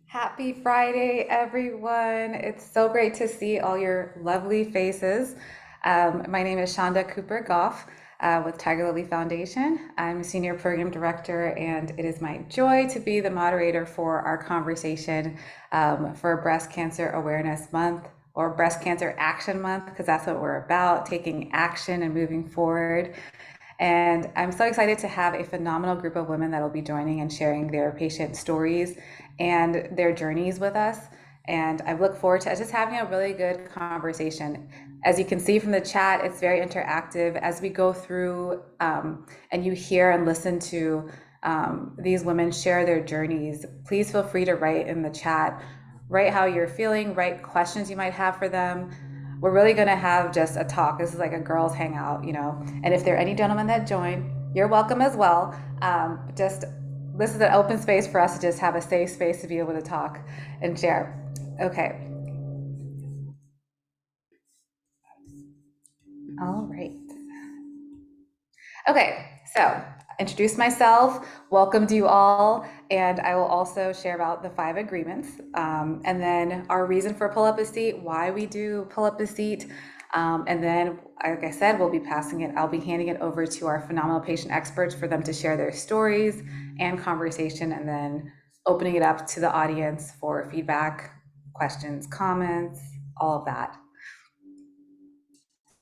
Happy Friday, everyone. It's so great to see all your lovely faces. My name is Shanda Cooper Goff with Tigerlily Foundation. I'm a Senior Program Director, and it is my joy to be the moderator for our conversation for Breast Cancer Awareness Month or Breast Cancer Action Month, because that's what we're about, taking action and moving forward. And I'm so excited to have a phenomenal group of women that will be joining and sharing their patient stories and their journeys with us. And I look forward to just having a really good conversation. As you can see from the chat, it's very interactive as we go through and you hear and listen to these women share their journeys. Please feel free to write in the chat, write how you're feeling, write questions you might have for them. We're really going to have just a talk. This is like a girls' hangout, you know. And if there are any gentlemen that join, you're welcome as well. Just this is an open space for us to just have a safe space to be able to talk and share. Okay. All right. Okay. So introduce myself, welcome to you all, and I will also share about the 5 agreements, and then our reason for Pull Up a Seat, why we do Pull Up a Seat, and then, like I said, I'll be handing it over to our phenomenal patient experts for them to share their stories and conversation, and then opening it up to the audience for feedback, questions, comments, all of that.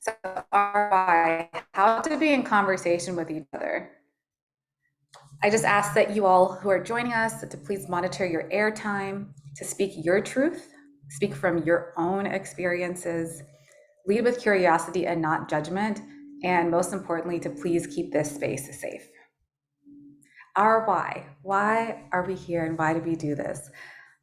So, why, how to be in conversation with each other. I just ask that you all who are joining us to please monitor your airtime, to speak your truth, speak from your own experiences, lead with curiosity and not judgment, and most importantly, to please keep this space safe. Our why. Why are we here and why do we do this?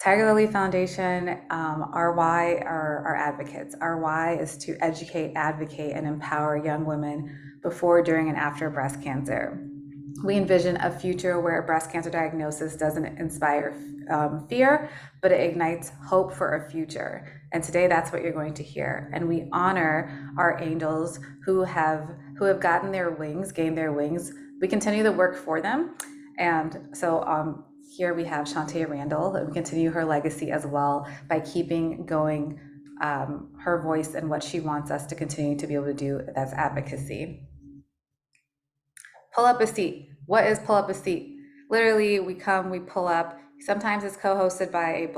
Tigerlily Foundation, our why are our advocates. Our why is to educate, advocate, and empower young women before, during, and after breast cancer. We envision a future where breast cancer diagnosis doesn't inspire fear, but it ignites hope for a future. And today that's what you're going to hear. And we honor our angels who have gotten their wings, gained their wings. We continue the work for them. And so here we have Shantae Randall, and we continue her legacy as well by keeping going her voice and what she wants us to continue to be able to do, that's advocacy. Pull up a seat. What is pull up a seat? Literally, we come, we pull up. Sometimes it's co-hosted by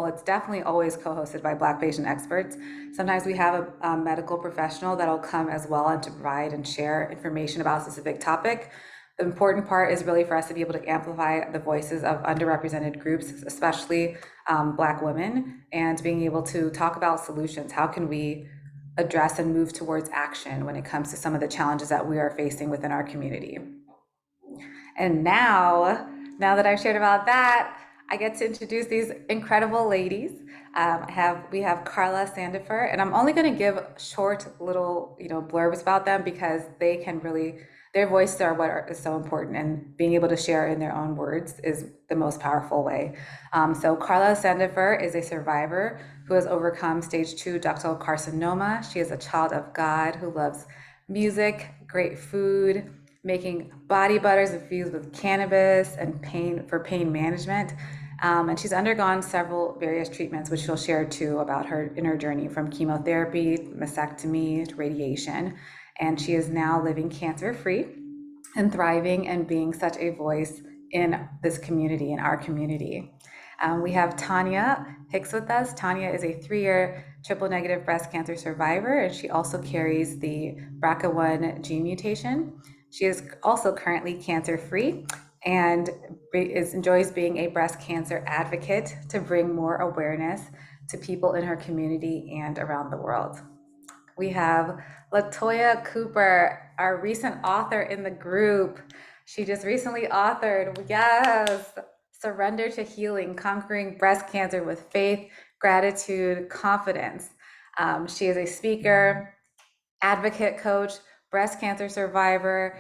it's definitely always co-hosted by Black patient experts. Sometimes we have a medical professional that'll come as well and to provide and share information about a specific topic. The important part is really for us to be able to amplify the voices of underrepresented groups, especially Black women, and being able to talk about solutions. How can we address and move towards action when it comes to some of the challenges that we are facing within our community? And now that I've shared about that, I get to introduce these incredible ladies. We have Karla, Sandifer, and I'm only going to give short little blurbs about them because they can really, their voices are what is so important, and being able to share in their own words is the most powerful way. So Karla Sandifer is a survivor who has overcome stage 2 ductal carcinoma. She is a child of God who loves music, great food, making body butters infused with cannabis and pain management. And she's undergone several various treatments, which she'll share too about her journey from chemotherapy, mastectomy, to radiation. And she is now living cancer-free and thriving and being such a voice in this community, in our community. We have Tonya Hicks with us. Tonya is a 3-year triple-negative breast cancer survivor, and she also carries the BRCA1 gene mutation. She is also currently cancer-free and enjoys being a breast cancer advocate to bring more awareness to people in her community and around the world. We have LaToya Cooper, our recent author in the group. She just recently authored, yes, Surrender to Healing, Conquering Breast Cancer with Faith, Gratitude, Confidence. She is a speaker, advocate coach, breast cancer survivor.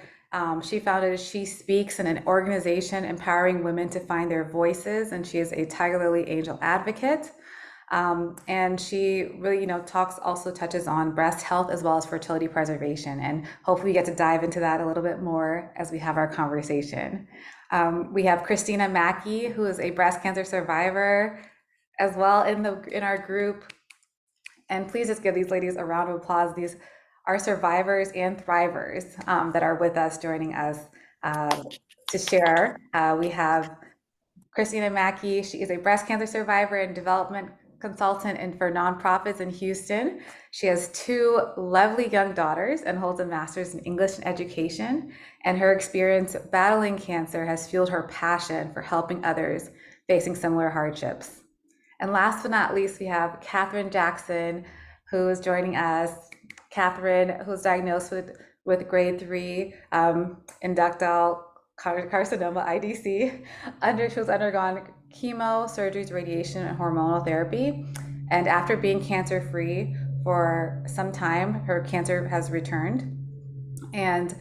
She founded She Speaks, an organization empowering women to find their voices, and she is a Tigerlily Angel Advocate. And she really, touches on breast health as well as fertility preservation. And hopefully we get to dive into that a little bit more as we have our conversation. We have Christina Mackey, who is a breast cancer survivor, as well in our group. And please just give these ladies a round of applause. These are survivors and thrivers that are with us, joining us to share. We have Christina Mackey. She is a breast cancer survivor and development consultant for nonprofits in Houston. She has two lovely young daughters and holds a master's in English and education. And her experience battling cancer has fueled her passion for helping others facing similar hardships. And last but not least, we have Kathryn Jackson, who is joining us. Kathryn, who's diagnosed with grade 3 inductal carcinoma, IDC. She was undergone chemo, surgeries, radiation, and hormonal therapy. And after being cancer-free for some time, her cancer has returned. And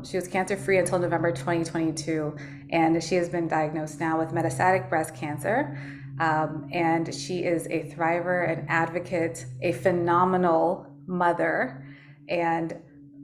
she was cancer-free until November 2022. And she has been diagnosed now with metastatic breast cancer. And she is a thriver, an advocate, a phenomenal mother, and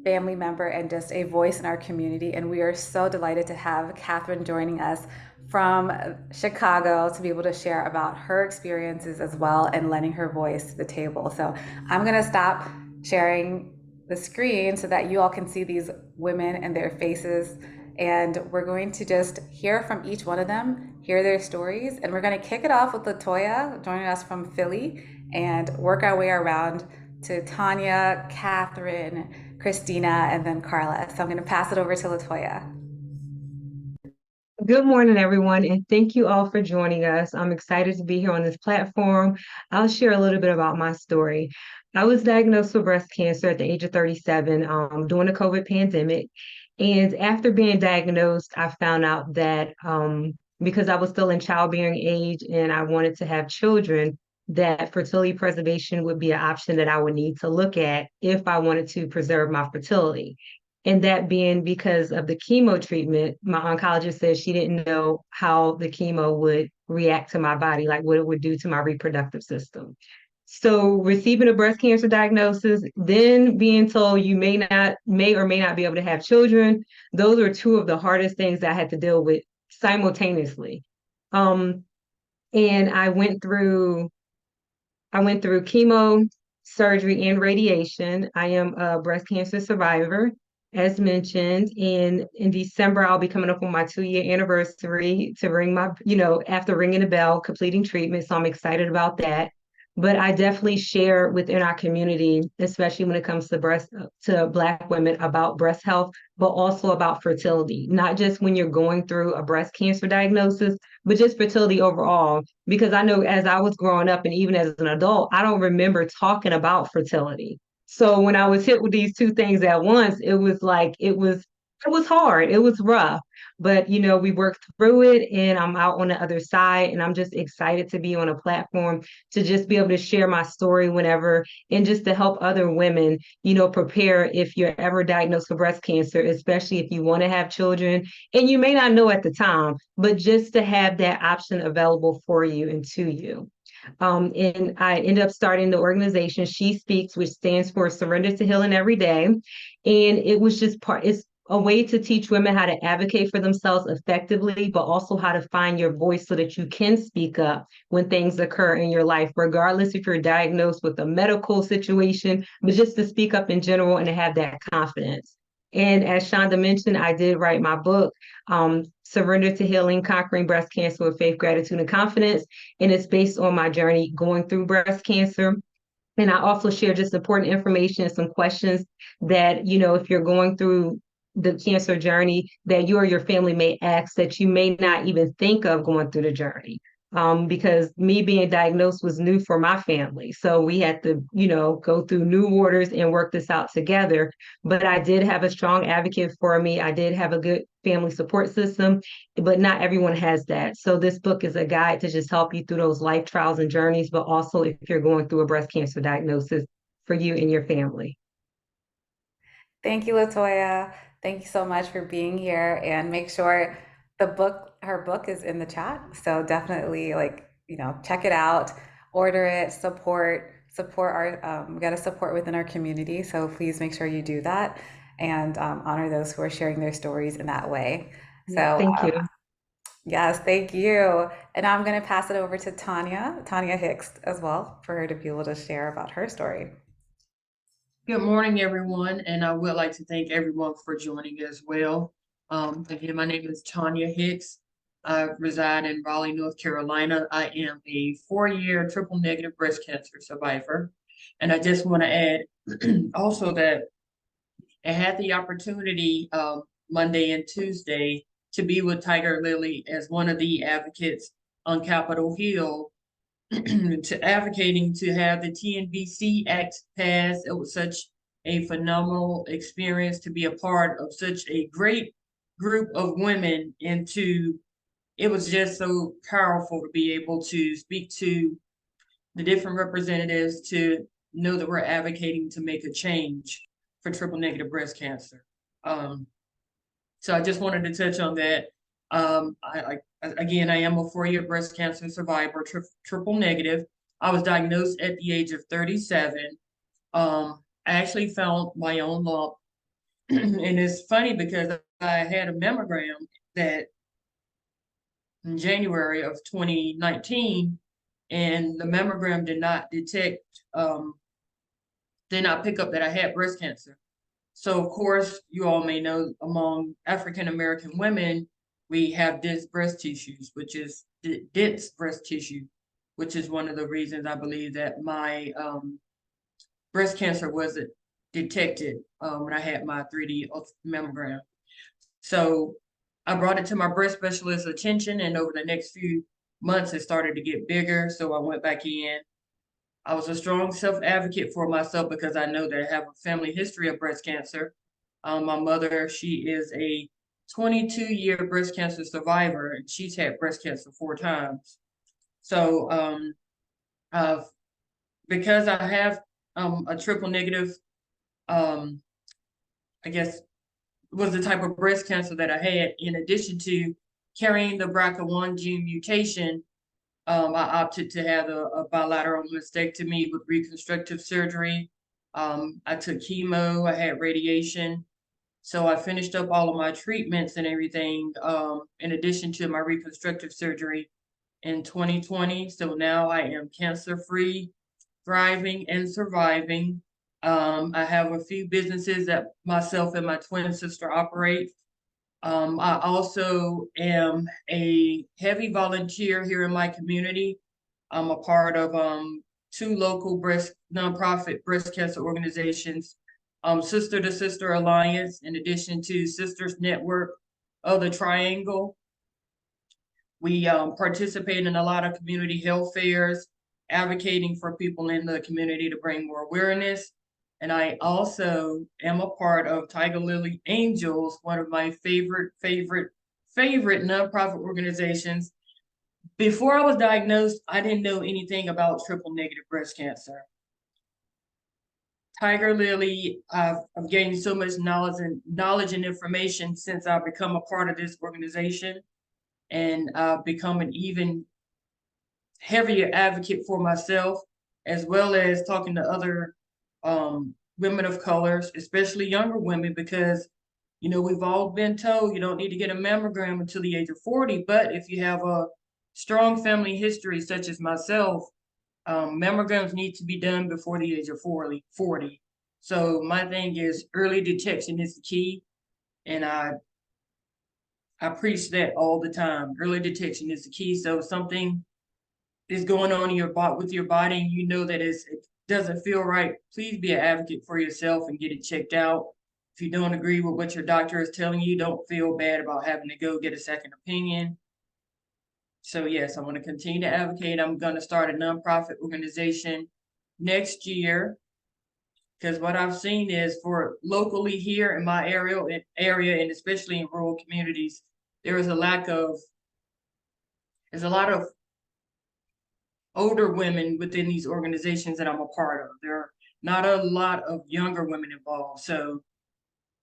family member, and just a voice in our community. And we are so delighted to have Kathryn joining us from Chicago to be able to share about her experiences as well and lending her voice to the table. So I'm going to stop sharing the screen so that you all can see these women and their faces. And we're going to just hear from each one of them, hear their stories. And we're going to kick it off with LaToya joining us from Philly and work our way around to Tonya, Kathryn, Christina, and then Karla. So I'm going to pass it over to LaToya. Good morning, everyone, and thank you all for joining us. I'm excited to be here on this platform. I'll share a little bit about my story. I was diagnosed with breast cancer at the age of 37 during the COVID pandemic. And after being diagnosed, I found out that because I was still in childbearing age and I wanted to have children, that fertility preservation would be an option that I would need to look at if I wanted to preserve my fertility. And that being because of the chemo treatment, my oncologist said she didn't know how the chemo would react to my body, like what it would do to my reproductive system. So receiving a breast cancer diagnosis, then being told you may or may not be able to have children, those are two of the hardest things that I had to deal with simultaneously. Um, and I went through chemo, surgery, and radiation. I am a breast cancer survivor, as mentioned. And in December, I'll be coming up on my 2-year anniversary to ring after ringing the bell, completing treatment. So I'm excited about that. But I definitely share within our community, especially when it comes to Black women, about breast health, but also about fertility, not just when you're going through a breast cancer diagnosis, but just fertility overall. Because I know as I was growing up and even as an adult, I don't remember talking about fertility. So when I was hit with these two things at once, it was hard. It was rough. But we worked through it and I'm out on the other side. And I'm just excited to be on a platform to just be able to share my story whenever and just to help other women, prepare if you're ever diagnosed with breast cancer, especially if you want to have children and you may not know at the time, but just to have that option available for you and to you. And I ended up starting the organization She Speaks, which stands for Surrender to Healing Every Day. And it was it's a way to teach women how to advocate for themselves effectively, but also how to find your voice so that you can speak up when things occur in your life, regardless if you're diagnosed with a medical situation, but just to speak up in general and to have that confidence. And as Shanda mentioned, I did write my book, Surrender to Healing, Conquering Breast Cancer with Faith, Gratitude, and Confidence. And it's based on my journey going through breast cancer. And I also share just important information and some questions that, if you're going through the cancer journey, that you or your family may ask that you may not even think of going through the journey. Because me being diagnosed was new for my family. So we had to, go through new waters and work this out together. But I did have a strong advocate for me. I did have a good family support system, but not everyone has that. So this book is a guide to just help you through those life trials and journeys, but also if you're going through a breast cancer diagnosis for you and your family. Thank you, LaToya. Thank you so much for being here. And make sure her book is in the chat. So definitely, check it out, order it, support we got to support within our community. So please make sure you do that and honor those who are sharing their stories in that way. So Thank you. Yes, thank you. And now I'm going to pass it over to Tonya Hicks as well, for her to be able to share about her story. Good morning, everyone, and I would like to thank everyone for joining as well. Again, my name is Tonya Hicks. I reside in Raleigh, North Carolina. I am a 4-year triple negative breast cancer survivor. And I just want to add also that I had the opportunity Monday and Tuesday to be with Tigerlily as one of the advocates on Capitol Hill to advocating to have the TNBC Act passed. It was such a phenomenal experience to be a part of such a great group of women, and it was just so powerful to be able to speak to the different representatives to know that we're advocating to make a change for triple negative breast cancer. Um, so I just wanted to touch on that. Again, I am a 4-year breast cancer survivor, triple negative. I was diagnosed at the age of 37. I actually found my own lump, and it's funny because I had a mammogram that in January of 2019, and the mammogram did not did not pick up that I had breast cancer. So of course, you all may know among African American women, we have dense breast tissues, which is dense breast tissue, which is one of the reasons I believe that my breast cancer wasn't detected when I had my 3D mammogram. So I brought it to my breast specialist's attention, and over the next few months, it started to get bigger. So I went back in. I was a strong self-advocate for myself because I know that I have a family history of breast cancer. My mother, she is a 22-year breast cancer survivor, and she's had breast cancer 4 times. So uh, because I have a triple negative, um, I guess was the type of breast cancer that I had, in addition to carrying the BRCA1 gene mutation, I opted to have a bilateral mastectomy with reconstructive surgery. I took chemo, I had radiation. So I finished up all of my treatments and everything, in addition to my reconstructive surgery in 2020. So now I am cancer-free, thriving, and surviving. I have a few businesses that myself and my twin sister operate. I also am a heavy volunteer here in my community. I'm a part of 2 local nonprofit breast cancer organizations, Sister to Sister Alliance, in addition to Sisters Network of the Triangle. We participate in a lot of community health fairs, advocating for people in the community to bring more awareness. And I also am a part of Tigerlily Angels, one of my favorite nonprofit organizations. Before I was diagnosed, I didn't know anything about triple negative breast cancer. Tigerlily, I've gained so much knowledge and information since I've become a part of this organization, and I've become an even heavier advocate for myself, as well as talking to other women of colors, especially younger women, because we've all been told you don't need to get a mammogram until the age of 40, but if you have a strong family history such as myself, mammograms need to be done before the age of 40. So my thing is early detection is the key, and I preach that all the time. Early detection is the key. So if something is going on in with your body, and you know that it doesn't feel right, please be an advocate for yourself and get it checked out. If you don't agree with what your doctor is telling you, don't feel bad about having to go get a second opinion. So yes, I want to continue to advocate. I'm going to start a nonprofit organization next year, because what I've seen is for locally here in my area, and especially in rural communities, there's a lot of older women within these organizations that I'm a part of. There are not a lot of younger women involved. So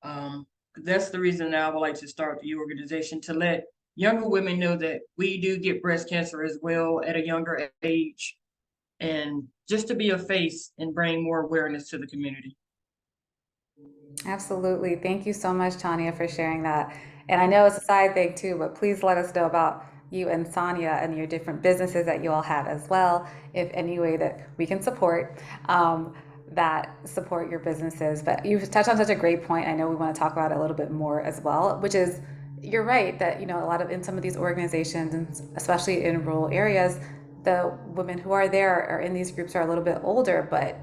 that's the reason that I would like to start the organization, to let younger women know that we do get breast cancer as well at a younger age, and just to be a face and bring more awareness to the community. Absolutely. Thank you so much, Tanya, for sharing that. And I know it's a side thing too, but please let us know about you and Sonia and your different businesses that you all have as well, if any way that we can support. That support your businesses. But you've touched on such a great point. I know we want to talk about it a little bit more as well, which is you're right that, you know, a lot of in some of these organizations, and especially in rural areas, the women who are there or in these groups are a little bit older, but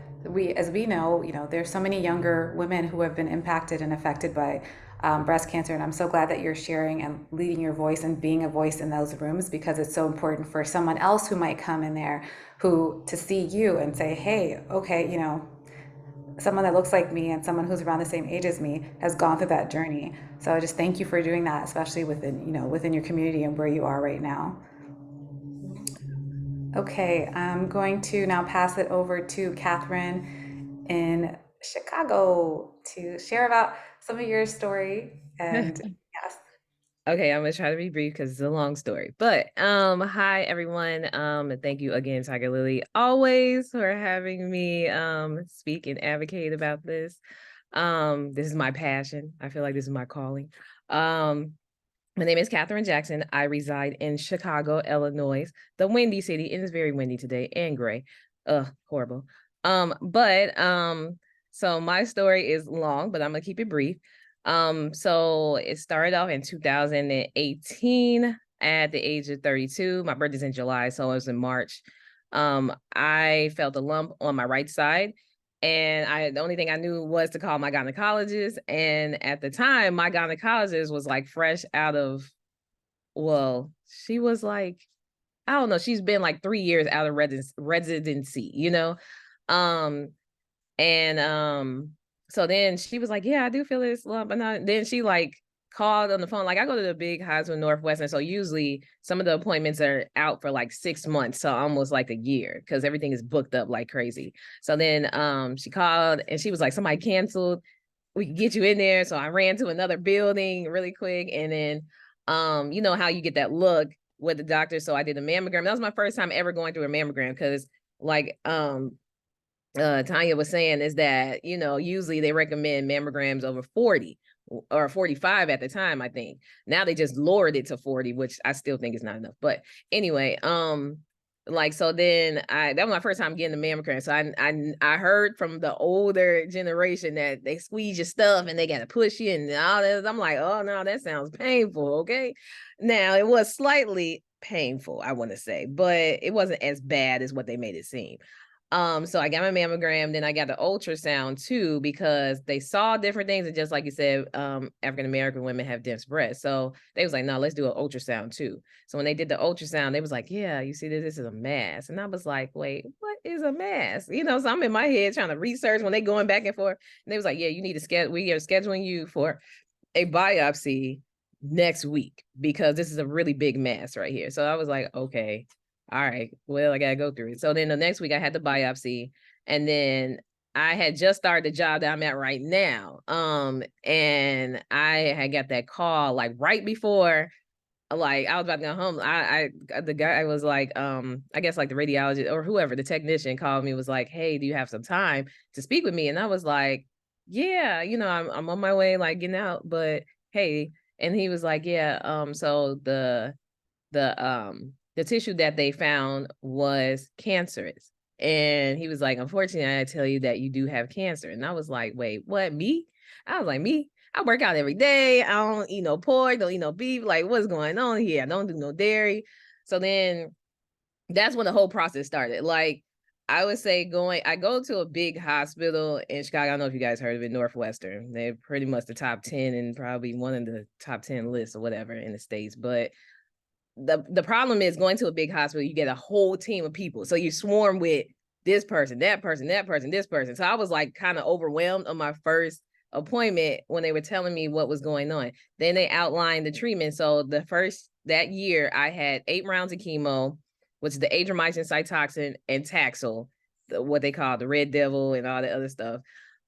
as we know, you know, there's so many younger women who have been impacted and affected by breast cancer. And I'm so glad that you're sharing and leading your voice and being a voice in those rooms, because it's so important for someone else who might come in there who to see you and say, hey, okay, you know, someone that looks like me and someone who's around the same age as me has gone through that journey. So I just thank you for doing that, especially within, you know, within your community and where you are right now. Okay, I'm going to now pass it over to Kathryn in Chicago to share about some of your story. And yes. Okay, I'm gonna try to be brief because it's a long story. But hi everyone. And thank you again, Tigerlily, always for having me speak and advocate about this. This is my passion. I feel like this is my calling. My name is Kathryn Jackson. I reside in Chicago, Illinois, the windy city. It is very windy today and gray. Horrible. So my story is long, but I'm gonna keep it brief. So it started off in 2018 at the age of 32. My birthday's in July, so it was in March. I felt a lump on my right side, and the only thing I knew was to call my gynecologist. And at the time, my gynecologist was like fresh out of, well, she was like, I don't know, she's been like 3 years out of residency, you know? So then she was like, yeah, I do feel this lump. And then she like called on the phone. Like I go to the big hospital Northwestern. So usually some of the appointments are out for like 6 months. So almost like a year because everything is booked up like crazy. So then she called and she was like, somebody canceled. We can get you in there. So I ran to another building really quick. And then, you know how you get that look with the doctor. So I did a mammogram. That was my first time ever going through a mammogram because like, Tonya was saying is that, you know, usually they recommend mammograms over 40 or 45 at the time, I think. Now they just lowered it to 40, which I still think is not enough. But anyway, like, so then that was my first time getting the mammogram. So I heard from the older generation that they squeeze your stuff and they got to push you and all that. I'm like, oh no, that sounds painful. Okay. Now it was slightly painful, I want to say, but it wasn't as bad as what they made it seem. So I got my mammogram, then I got the ultrasound too, because they saw different things. And just like you said, African-American women have dense breasts. So they was like, no, let's do an ultrasound too. So when they did the ultrasound, they was like, yeah, you see this is a mass. And I was like, wait, what is a mass? You know, so I'm in my head trying to research when they going back and forth. And they was like, yeah, you need to schedule, we are scheduling you for a biopsy next week because this is a really big mass right here. So I was like, okay. All right, well, I gotta go through it. So then the next week I had the biopsy, and then I had just started the job that I'm at right now. And I had got that call like right before, like I was about to go home. The guy was like, I guess like the radiologist or whoever, the technician called me, was like, hey, do you have some time to speak with me? And I was like, yeah, you know, I'm on my way, like getting out, but hey. And he was like, yeah, so the tissue that they found was cancerous. And he was like, unfortunately, I tell you that you do have cancer. And I was like, wait, what, me? I was like, me? I work out every day. I don't eat no pork, don't eat no beef. Like, what's going on here? I don't do no dairy. So then that's when the whole process started. Like, I would say I go to a big hospital in Chicago. I don't know if you guys heard of it, Northwestern. They're pretty much the top 10 and probably one of the top 10 lists or whatever in the States. But the problem is going to a big hospital, you get a whole team of people. So you swarm with this person, that person, that person, this person. So I was like kind of overwhelmed on my first appointment when they were telling me what was going on. Then they outlined the treatment. So that year I had 8 rounds of chemo, which is the adriamycin, Cytoxan, and Taxol, what they call the Red Devil and all the other stuff,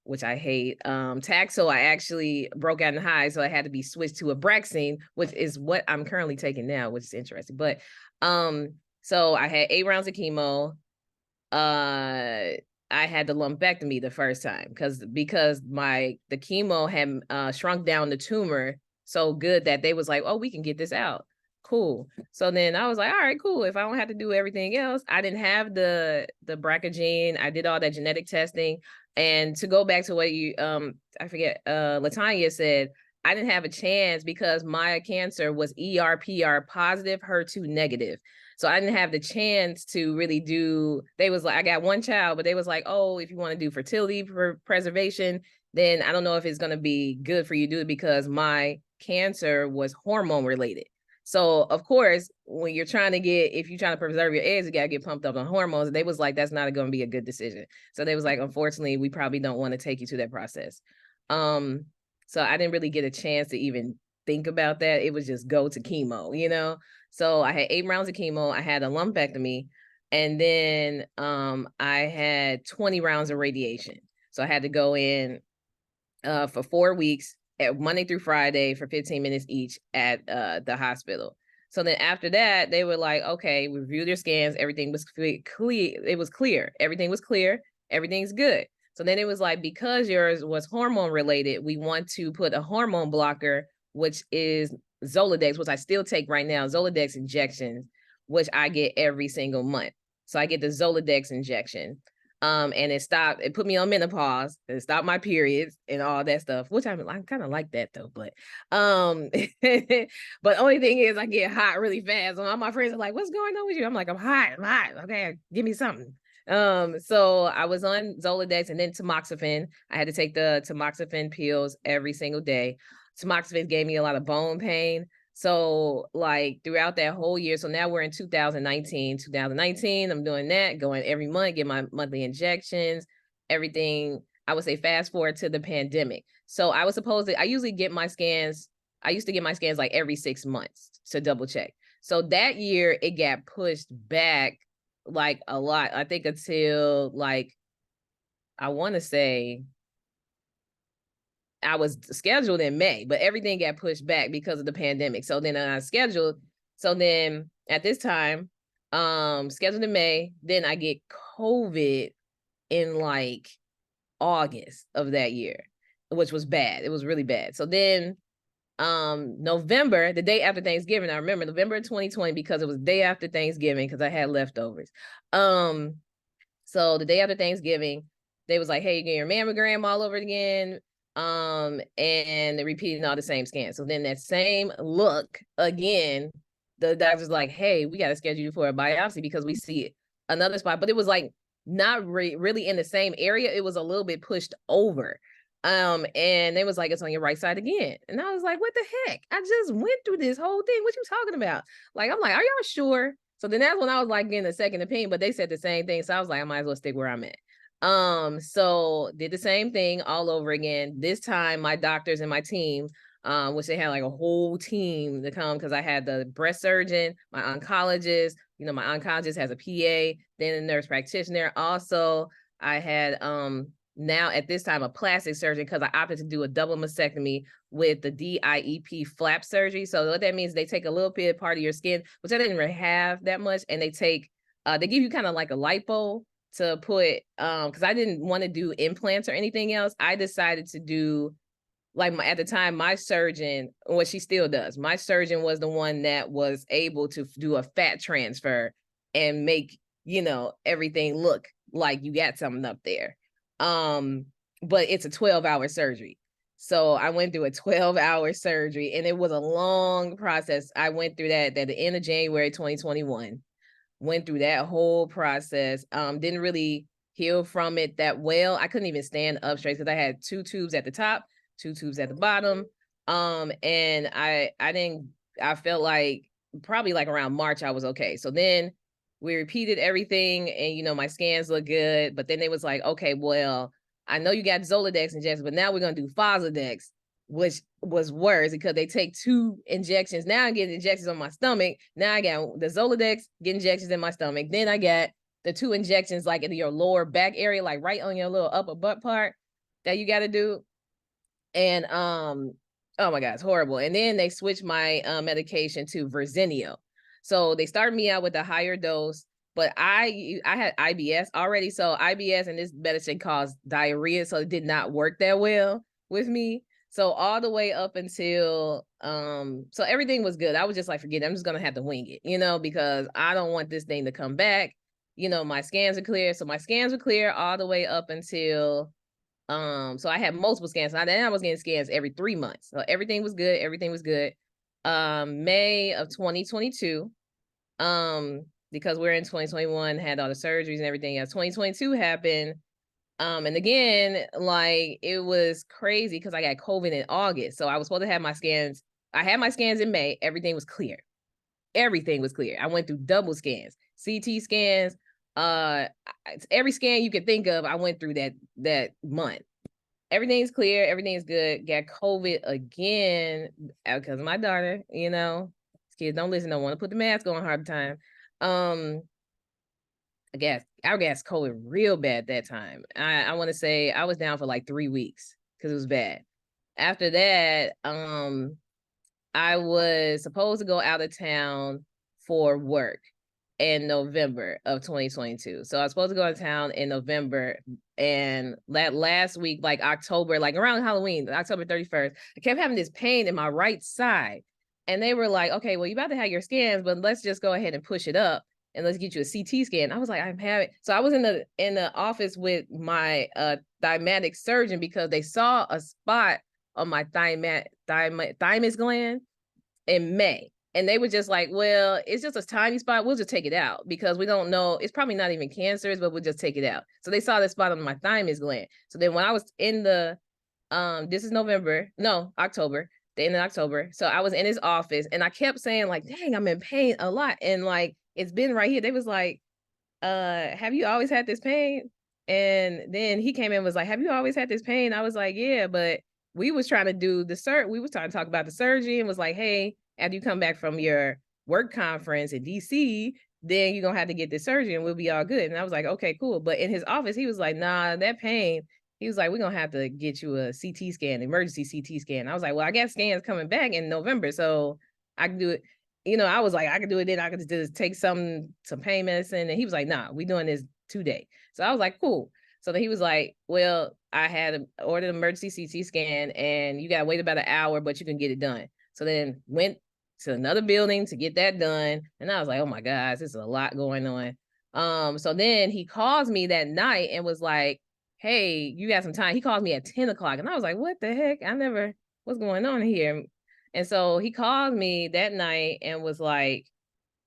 which I hate. Taxol, I actually broke out in hives, so I had to be switched to Abraxane, which is what I'm currently taking now, which is interesting. But so I had 8 rounds of chemo. I had the lumpectomy the first time because the chemo had shrunk down the tumor so good that they was like, oh, we can get this out cool. So then I was like, all right, cool. If I don't have to do everything else, I didn't have the BRCA gene. I did all that genetic testing. And to go back to what you, I forget, LaToya said, I didn't have a chance because my cancer was ER/PR positive, HER2 negative. So I didn't have the chance to really do, they was like, I got one child, but they was like, oh, if you want to do fertility preservation, then I don't know if it's going to be good for you to do it because my cancer was hormone related. So of course, when you're trying to get, if you're trying to preserve your eggs, you got to get pumped up on hormones. And they was like, that's not going to be a good decision. So they was like, unfortunately, we probably don't want to take you to that process. So I didn't really get a chance to even think about that. It was just go to chemo, you know? So I had 8 rounds of chemo. I had a lumpectomy, and then I had 20 rounds of radiation. So I had to go in for 4 weeks, at Monday through Friday for 15 minutes each at the hospital. So then after that, they were like, okay, we reviewed your scans. Everything was clear. It was clear. Everything was clear. Everything's good. So then it was like, because yours was hormone related, we want to put a hormone blocker, which is Zoladex, which I still take right now, Zoladex injections, which I get every single month. So I get the Zoladex injection. And it put me on menopause, it stopped my periods and all that stuff, which I kind of like that though, but but only thing is I get hot really fast. And all my friends are like, what's going on with you? I'm like, I'm hot. Okay, give me something. So I was on Zoladex and then tamoxifen. I had to take the tamoxifen pills every single day. Tamoxifen gave me a lot of bone pain. So like throughout that whole year, so now we're in 2019, I'm doing that, going every month, get my monthly injections, everything. I would say fast forward to the pandemic. So I used to get my scans like every 6 months to double check. So that year it got pushed back like a lot. I think until like, I want to say I was scheduled in May, but everything got pushed back because of the pandemic. So then I scheduled. So then at this time, scheduled in May, then I get COVID in like August of that year, which was bad. It was really bad. So then November, the day after Thanksgiving, I remember November 2020, because it was the day after Thanksgiving, because I had leftovers. So the day after Thanksgiving, they was like, hey, you get your mammogram all over again. And they're repeating all the same scans. So then that same look again, the doctor's like, hey, we got to schedule you for a biopsy because we see another spot. But it was like not really in the same area. It was a little bit pushed over. And they was like, it's on your right side again. And I was like, what the heck? I just went through this whole thing. What you talking about? Like, I'm like, are y'all sure? So then that's when I was like getting a second opinion, but they said the same thing. So I was like, I might as well stick where I'm at. So did the same thing all over again. This time my doctors and my team, which they had like a whole team to come, because I had the breast surgeon, my oncologist, my oncologist has a PA, then a nurse practitioner. Also, I had now at this time a plastic surgeon, because I opted to do a double mastectomy with the DIEP flap surgery. So what that means, they take a little bit part of your skin, which I didn't really have that much, and they give you kind of like a lipo to put, because I didn't want to do implants or anything else. I decided to do, like, at the time, my surgeon, what she still does, my surgeon was the one that was able to do a fat transfer and make, everything look like you got something up there. But it's a 12-hour surgery. So I went through a 12-hour surgery, and it was a long process. I went through that at the end of January 2021. Went through that whole process. Didn't really heal from it that well. I couldn't even stand up straight because I had 2 tubes at the top, 2 tubes at the bottom. And I felt like probably like around March, I was okay. So then we repeated everything, and my scans look good. But then they was like, okay, well, I know you got Zoladex injections, but now we're gonna do Foslodex, which was worse because they take 2 injections. Now I get injections on my stomach. Now I got the Zoladex, get injections in my stomach. Then I got the 2 injections like in your lower back area, like right on your little upper butt part that you got to do. And oh my God, it's horrible. And then they switched my medication to Verzenio. So they started me out with a higher dose, but I had IBS already. So IBS and this medicine caused diarrhea, so it did not work that well with me. So all the way up until, so everything was good. I was just like, forget it. I'm just going to have to wing it, you know, because I don't want this thing to come back. You know, my scans are clear. So my scans were clear all the way up until, so I had multiple scans. Then I was getting scans every 3 months. So everything was good. Everything was good. May of 2022, because we're in 2021, had all the surgeries and everything else. 2022 happened. And again, like it was crazy because I got COVID in August. So I was supposed to have my scans. I had my scans in May. Everything was clear. Everything was clear. I went through double scans, CT scans, every scan you could think of. I went through that month. Everything's clear. Everything's good. Got COVID again because of my daughter, you know, kids don't listen. Don't want to put the mask on hard time. I got COVID real bad that time. I want to say I was down for like 3 weeks because it was bad. After that, I was supposed to go out of town for work in November of 2022. So I was supposed to go out of town in November, and that last week, like October, like around Halloween, October 31st, I kept having this pain in my right side. And they were like, okay, well, you about to have your scans, but let's just go ahead and push it up and let's get you a CT scan. I was like, I'm having, so I was in the office with my thymatic surgeon because they saw a spot on my thymus gland in May. And they were just like, well, it's just a tiny spot. We'll just take it out because we don't know. It's probably not even cancerous, but we'll just take it out. So they saw the spot on my thymus gland. So then when I was in the, this is October, the end of October. So I was in his office and I kept saying like, dang, I'm in pain a lot. And like, it's been right here. They was like, have you always had this pain? And then he came in and was like, have you always had this pain? I was like, yeah, but we was trying to do we was trying to talk about the surgery and was like, hey, after you come back from your work conference in DC, then you're gonna have to get this surgery and we'll be all good. And I was like, okay, cool. But in his office, he was like, nah, that pain. He was like, we're gonna have to get you a CT scan, emergency CT scan. I was like, well, I got scans coming back in November, so I can do it. You know, I was like, I could do it then. I could just take some pain medicine. And he was like, nah, we doing this today. So I was like, cool. So then he was like, well, I had ordered an emergency CT scan and you got to wait about an hour, but you can get it done. So then went to another building to get that done. And I was like, oh my gosh, this is a lot going on. So then he calls me that night and was like, hey, you got some time? He called me at 10 o'clock. And I was like, what the heck? What's going on here? And so he called me that night and was like,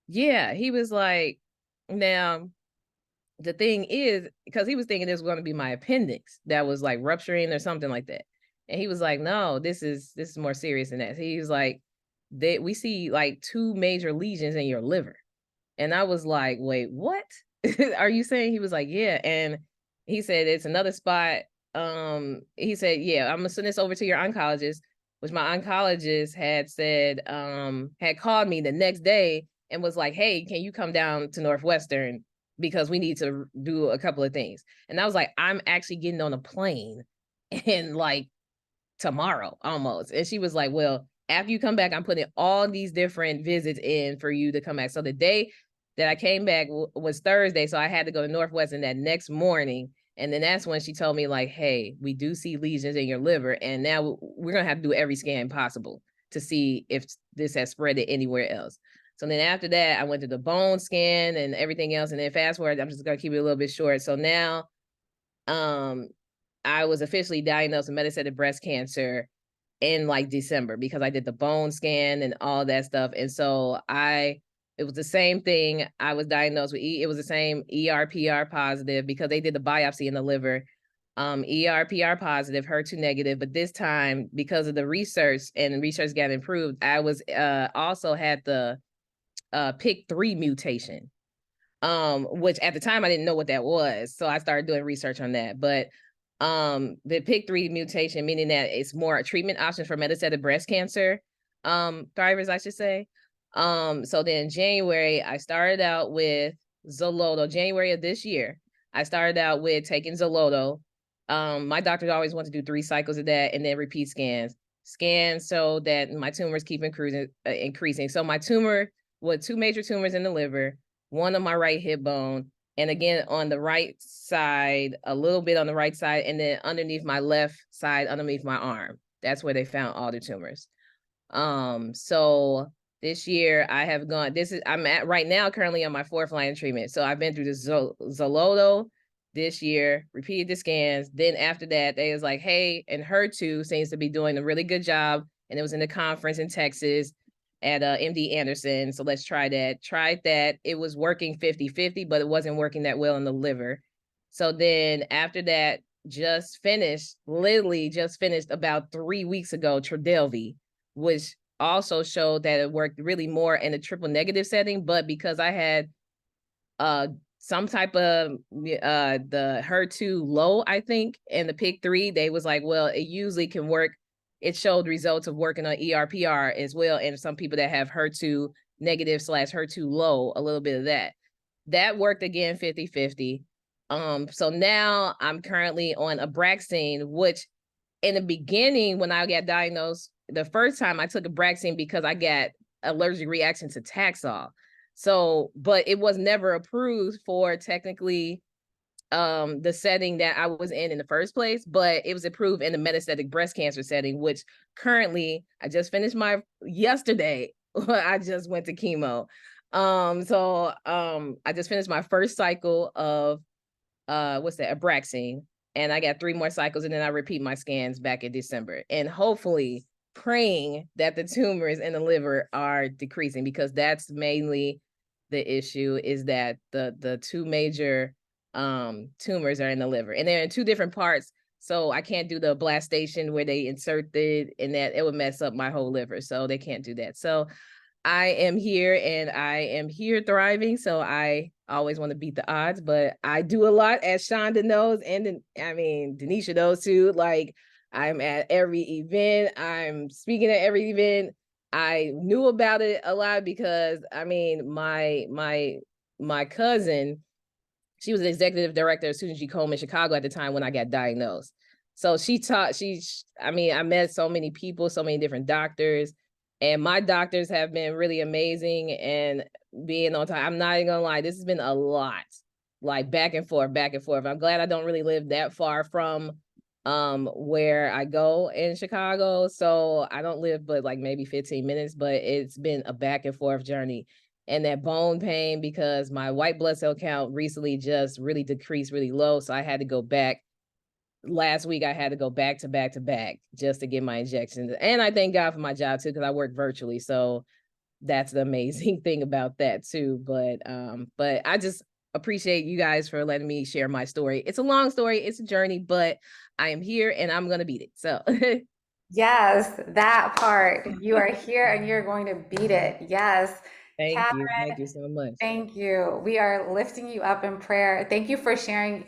yeah, he was like, now the thing is, because he was thinking this was going to be my appendix that was like rupturing or something like that. And he was like, no, this is more serious than that. He was like, we see like 2 major lesions in your liver. And I was like, wait, what are you saying? He was like, yeah. And he said, it's another spot. He said, yeah, I'm gonna send this over to your oncologist, which my oncologist had said, had called me the next day and was like, hey, can you come down to Northwestern because we need to do a couple of things. And I was like, I'm actually getting on a plane in like tomorrow almost. And she was like, well, after you come back, I'm putting all these different visits in for you to come back. So the day that I came back was Thursday. So I had to go to Northwestern that next morning. And then that's when she told me like, hey, we do see lesions in your liver. And now we're going to have to do every scan possible to see if this has spread it anywhere else. So then after that, I went to the bone scan and everything else. And then fast forward, I'm just going to keep it a little bit short. So now I was officially diagnosed with metastatic breast cancer in like December because I did the bone scan and all that stuff. And so it was the same thing. I was diagnosed with, it was the same ER/PR positive because they did the biopsy in the liver. ER/PR positive, HER2 negative, but this time because of the research and research got improved, I was also had the PIK3 mutation, which at the time I didn't know what that was. So I started doing research on that. But the PIK3 mutation, meaning that it's more treatment options for metastatic breast cancer thrivers, I should say. So then January, I started out with Xeloda. January of this year, I started out with taking Xeloda. My doctor always wanted to do 3 cycles of that and then repeat scans so that my tumors keep increasing. So my tumor with 2 major tumors in the liver, 1 on my right hip bone, and again on the right side, a little bit on the right side, and then underneath my left side, underneath my arm. That's where they found all the tumors. So this year I have gone, I'm at right now currently on my 4th line of treatment. So I've been through the Zoloto this year, repeated the scans. Then after that, they was like, hey, and HER2 seems to be doing a really good job. And it was in the conference in Texas at MD Anderson. So let's try that. Tried that. It was working 50-50, but it wasn't working that well in the liver. So then after that, literally just finished about 3 weeks ago, Trodelvy, which also showed that it worked really more in a triple negative setting. But because I had some type of the HER2 low, I think, and the PIK3, they was like, well, it usually can work. It showed results of working on ERPR as well. And some people that have HER2 negative / HER2 low, a little bit of that worked again 50-50. So now I'm currently on Abraxane, which in the beginning, when I got diagnosed, the first time I took Abraxane because I got allergic reaction to Taxol. So, but it was never approved for technically the setting that I was in the first place, but it was approved in the metastatic breast cancer setting, which currently I just finished yesterday. I just went to chemo. I just finished my first cycle of Abraxane, and I got 3 more cycles, and then I repeat my scans back in December, and hopefully praying that the tumors in the liver are decreasing, because that's mainly the issue, is that the 2 major tumors are in the liver, and they're in 2 different parts. So I can't do the ablastation where they insert and that it would mess up my whole liver. So they can't do that. So I am here, and I am here thriving. So I always want to beat the odds, but I do a lot, as Shanda knows. And Denisha knows too. Like, I'm at every event. I'm speaking at every event. I knew about it a lot because my cousin, she was the executive director of Susan G. Komen Chicago at the time when I got diagnosed. So I met so many people, so many different doctors, and my doctors have been really amazing and being on time. I'm not even gonna lie, this has been a lot, like back and forth. I'm glad I don't really live that far from where I go in Chicago. So I don't live but like maybe 15 minutes, but it's been a back and forth journey. And that bone pain, because my white blood cell count recently just really decreased really low. So I had to go back. Last week, I had to go back to back just to get my injections. And I thank God for my job too, because I work virtually. So that's the amazing thing about that too. But I just appreciate you guys for letting me share my story. It's a long story, it's a journey, but I am here and I'm gonna beat it. So Yes, that part. You are here and you're going to beat it. Yes. thank you. Kathryn, Thank you so much. thank you. We are lifting you up in prayer. Thank you for sharing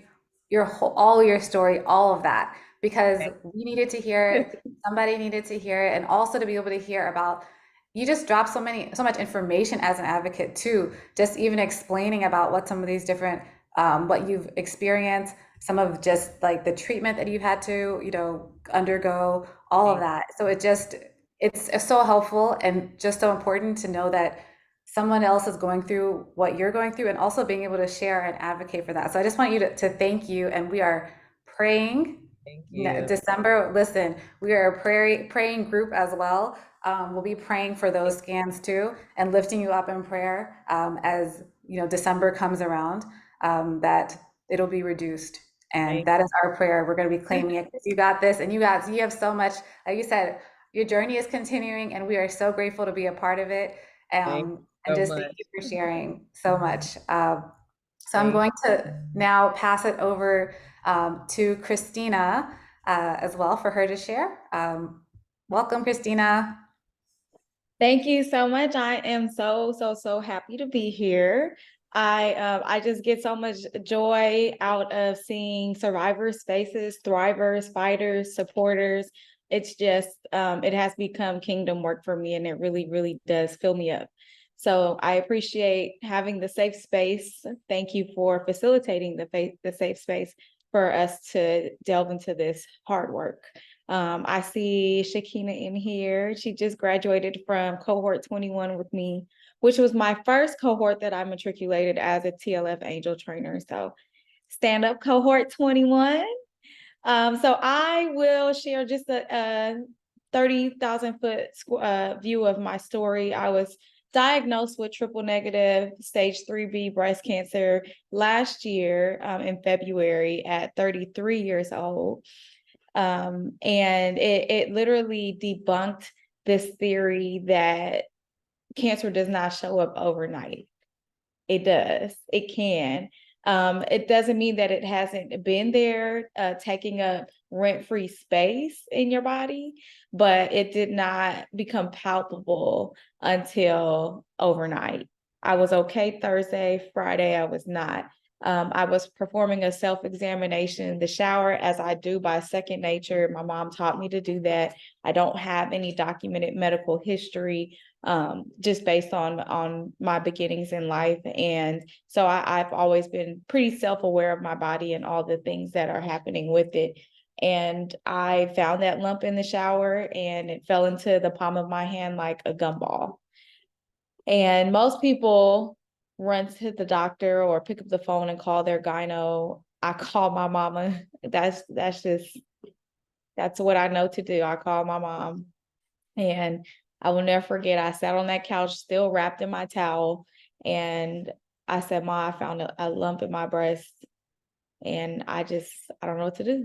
all your story, all of that, because we needed to hear it. Somebody needed to hear it, and also to be able to hear about, you just dropped so much information as an advocate too, just even explaining about what some of these different, what you've experienced, some of just like the treatment that you've had to, undergo, all of that. So it's so helpful and just so important to know that someone else is going through what you're going through, and also being able to share and advocate for that. So I just want you to thank you. And we are praying. Thank you. December, listen, we are a praying group as well. We'll be praying for those scans too, and lifting you up in prayer as December comes around, that it'll be reduced. And that is our prayer. We're going to be claiming it, because you got this, and you have so much. Like you said, your journey is continuing, and we are so grateful to be a part of it. And just thank you for sharing so much. So I'm going to now pass it over to Christina as well, for her to share. Welcome, Christina. Thank you so much. I am so happy to be here. I just get so much joy out of seeing survivors' faces, thrivers, fighters, supporters. It's just, it has become kingdom work for me, and it really, really does fill me up. So I appreciate having the safe space. Thank you for facilitating the safe space for us to delve into this hard work. I see Shakina in here. She just graduated from cohort 21 with me, which was my first cohort that I matriculated as a TLF angel trainer. So stand up cohort 21. So I will share just 30,000 foot view of my story. I was diagnosed with triple negative stage 3B breast cancer last year in February at 33 years old. And it literally debunked this theory that cancer does not show up overnight. It does. It can. It doesn't mean that it hasn't been there, taking up rent-free space in your body, but it did not become palpable until overnight. I was okay Thursday, Friday, I was not. I was performing a self-examination in the shower, as I do by second nature. My mom taught me to do that. I don't have any documented medical history, just based on my beginnings in life. And so I've always been pretty self-aware of my body and all the things that are happening with it. And I found that lump in the shower, and it fell into the palm of my hand like a gumball. And most people run to the doctor or pick up the phone and call their gyno. I call my mama. That's what I know to do. I call my mom. And I will never forget, I sat on that couch still wrapped in my towel, and I said, Ma, I found a lump in my breast, and I don't know what to do.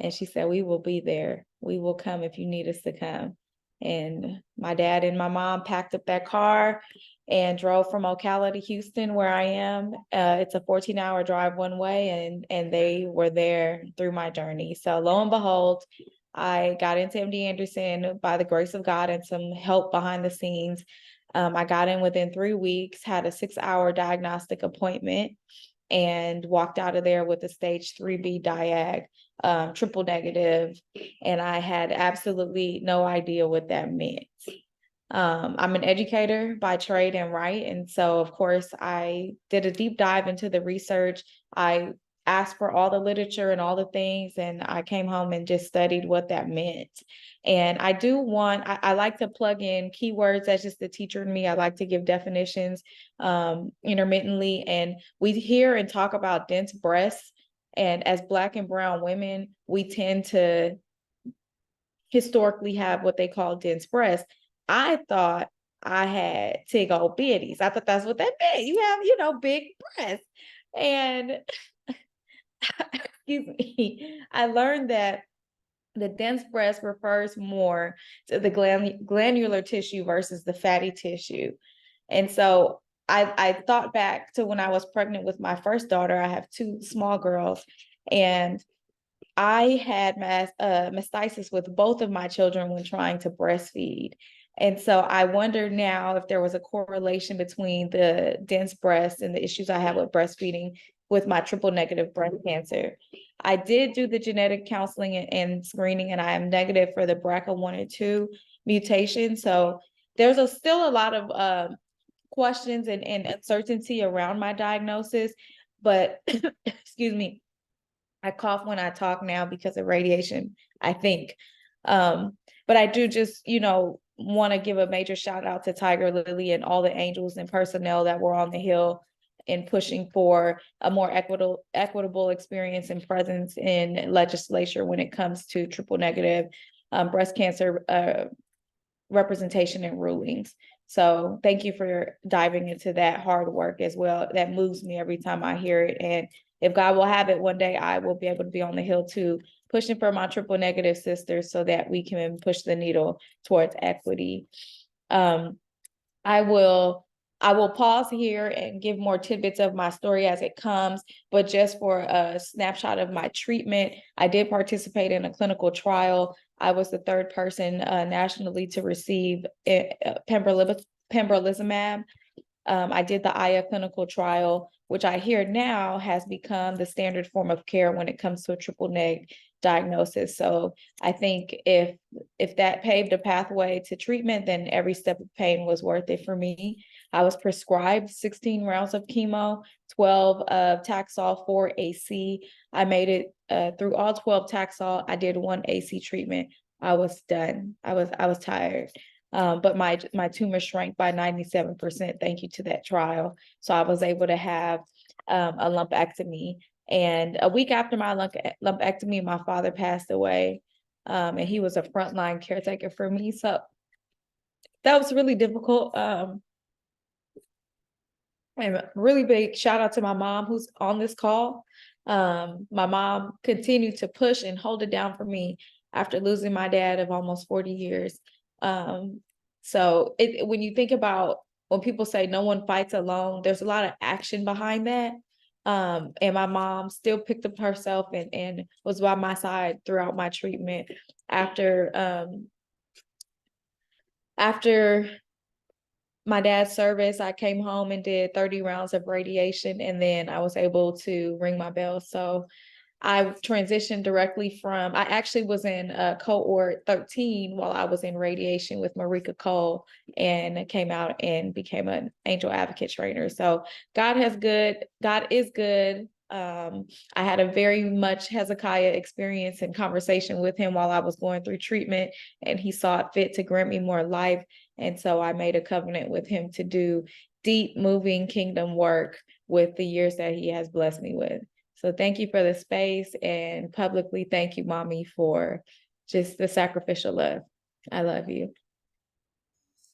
And she said, we will be there. We will come if you need us to come. And my dad and my mom packed up that car and drove from Ocala to Houston, where I am. It's a 14-hour drive one way, and they were there through my journey. So lo and behold, I got into MD Anderson by the grace of God and some help behind the scenes. I got in within 3 weeks, had a 6-hour diagnostic appointment, and walked out of there with a stage 3B diag, triple negative. And I had absolutely no idea what that meant. I'm an educator by trade and right. And so, of course, I did a deep dive into the research. I asked for all the literature and all the things, and I came home and just studied what that meant. And I like to plug in keywords. That's just the teacher in me. I like to give definitions intermittently. And we hear and talk about dense breasts. And as Black and brown women, we tend to historically have what they call dense breasts. I thought I had tig old bitties. I thought that's what that meant. You have, big breasts. And excuse me, I learned that the dense breast refers more to the glandular tissue versus the fatty tissue. And so I thought back to when I was pregnant with my first daughter. I have 2 small girls, and I had mastitis with both of my children when trying to breastfeed. And so I wonder now if there was a correlation between the dense breast and the issues I have with breastfeeding with my triple negative breast cancer. I did do the genetic counseling and screening, and I am negative for the BRCA1 and 2 mutation. So there's still a lot of questions and uncertainty around my diagnosis, but excuse me, I cough when I talk now because of radiation, I think. But I do just, want to give a major shout out to Tigerlily and all the angels and personnel that were on the Hill in pushing for a more equitable experience and presence in legislature when it comes to triple negative breast cancer representation and rulings. So thank you for diving into that hard work as well. That moves me every time I hear it. And if God will have it, one day I will be able to be on the Hill too, pushing for my triple negative sisters so that we can push the needle towards equity. I will pause here and give more tidbits of my story as it comes, but just for a snapshot of my treatment, I did participate in a clinical trial. I was the 3rd person nationally to receive pembrolizumab. I did the AYA clinical trial, which I hear now has become the standard form of care when it comes to a triple neg diagnosis. So I think if that paved a pathway to treatment, then every step of pain was worth it for me. I was prescribed 16 rounds of chemo, 12 of Taxol, 4 AC. I made it through all 12 Taxol. I did 1 AC treatment. I was done. I was tired. But my tumor shrank by 97%, thank you to that trial. So I was able to have a lumpectomy. And a week after my lumpectomy, my father passed away. And he was a frontline caretaker for me. So that was really difficult. And a really big shout out to my mom who's on this call. My mom continued to push and hold it down for me after losing my dad of almost 40 years. So when you think about when people say no one fights alone, there's a lot of action behind that. And my mom still picked up herself and was by my side throughout my treatment. After my dad's service, I came home and did 30 rounds of radiation, and then I was able to ring my bell. So I transitioned directly I actually was in cohort 13 while I was in radiation with Marika Cole, and came out and became an angel advocate trainer. So God is good. I had a very much Hezekiah experience and conversation with him while I was going through treatment, and he saw it fit to grant me more life. And so I made a covenant with him to do deep moving kingdom work with the years that he has blessed me with. So thank you for the space, and publicly thank you, Mommy, for just the sacrificial love. I love you.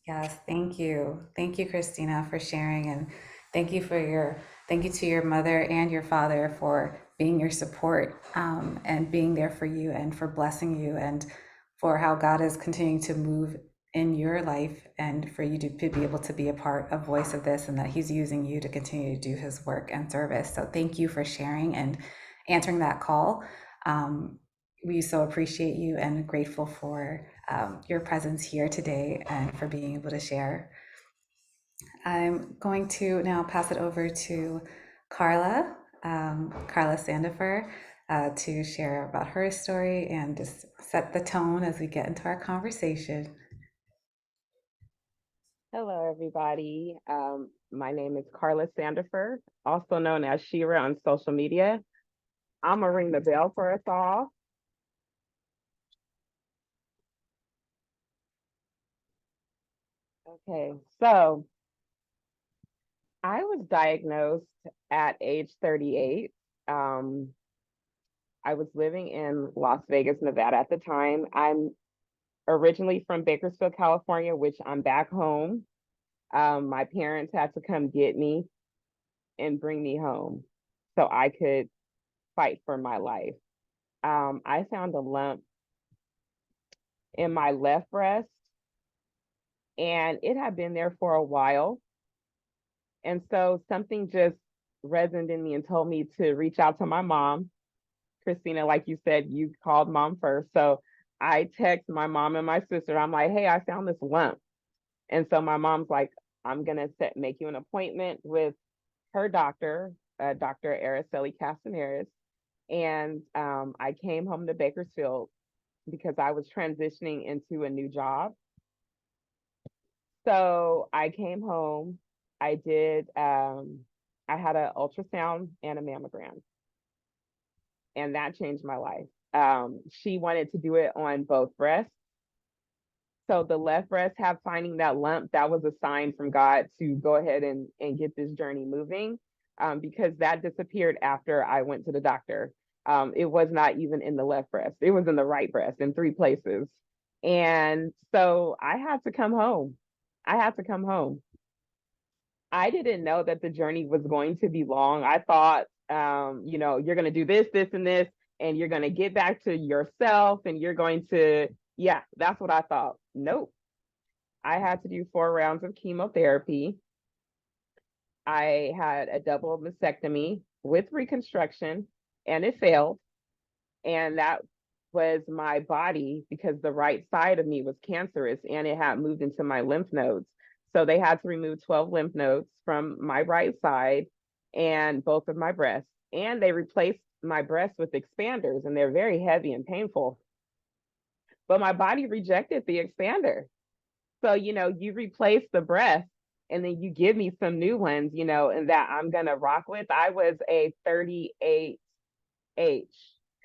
Yes, thank you. Thank you, Christina, for sharing, and thank you to your mother and your father for being your support, and being there for you and for blessing you, and for how God is continuing to move in your life, and for you to be able to be a voice of this, and that he's using you to continue to do his work and service. So thank you for sharing and answering that call. We so appreciate you and grateful for your presence here today and for being able to share. I'm going to now pass it over to Karla, Karla Sandifer, to share about her story and just set the tone as we get into our conversation. Hello, everybody. My name is Karla Sandifer, also known as Shira on social media. I'm gonna ring the bell for us all. Okay, so I was diagnosed at age 38. I was living in Las Vegas, Nevada at the time. I'm originally from Bakersfield, California, which I'm back home. My parents had to come get me and bring me home so I could fight for my life. I found a lump in my left breast, and it had been there for a while. And so something just resonated in me and told me to reach out to my mom. Christina, like you said, you called mom first. So I text my mom and my sister. I'm like, hey, I found this lump. And so my mom's like, I'm going to make you an appointment with her doctor, Dr. Araceli Castaneras. And I came home to Bakersfield because I was transitioning into a new job. So I came home, I had an ultrasound and a mammogram, and that changed my life. She wanted to do it on both breasts. So the left breast finding that lump, that was a sign from God to go ahead and get this journey moving, because that disappeared after I went to the doctor. It was not even in the left breast. It was in the right breast in 3 places. And so I had to come home. I didn't know that the journey was going to be long. I thought, you're going to do this, this, and this, and you're going to get back to yourself, and you're going to, yeah, that's what I thought. Nope. I had to do 4 rounds of chemotherapy. I had a double mastectomy with reconstruction, and it failed. And that was my body, because the right side of me was cancerous and it had moved into my lymph nodes. So they had to remove 12 lymph nodes from my right side and both of my breasts. And they replaced my breasts with expanders, and they're very heavy and painful. But my body rejected the expander. So, you replace the breast and then you give me some new ones, and that I'm going to rock with. I was a 38H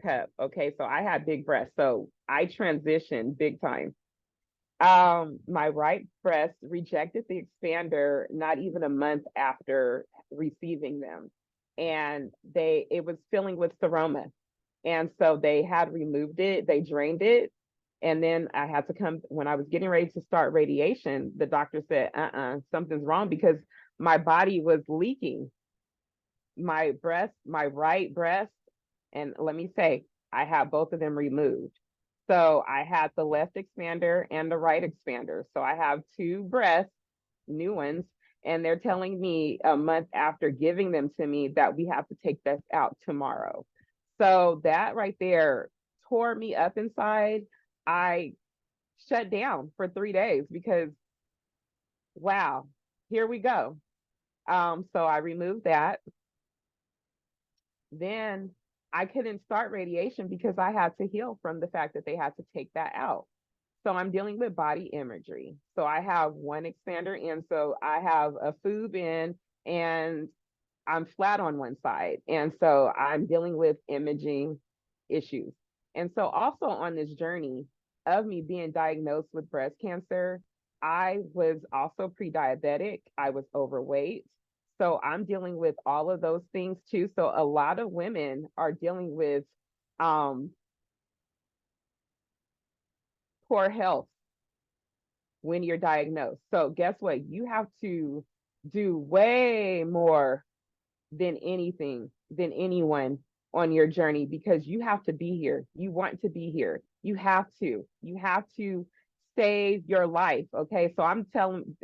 cup. Okay. So I had big breasts. So I transitioned big time. My right breast rejected the expander not even a month after receiving them. And it was filling with seroma. And so they had removed it, they drained it. And then I had to come, when I was getting ready to start radiation, the doctor said, something's wrong, because my body was leaking. My breast, my right breast, and let me say, I had both of them removed. So I had the left expander and the right expander. So I have two breasts, new ones, and they're telling me a month after giving them to me that we have to take this out tomorrow. So that right there tore me up inside. I shut down for 3 days because, wow, here we go. So I removed that. Then I couldn't start radiation because I had to heal from the fact that they had to take that out. So I'm dealing with body imagery. So I have one expander in, so I have a FUB in, and I'm flat on one side. And so I'm dealing with imaging issues. And so also on this journey of me being diagnosed with breast cancer, I was also pre-diabetic. I was overweight. So I'm dealing with all of those things too. So a lot of women are dealing with poor health when you're diagnosed. So guess what? You have to do way more than anything, than anyone on your journey, because you have to be here. You want to be here. You have to save your life. Okay. So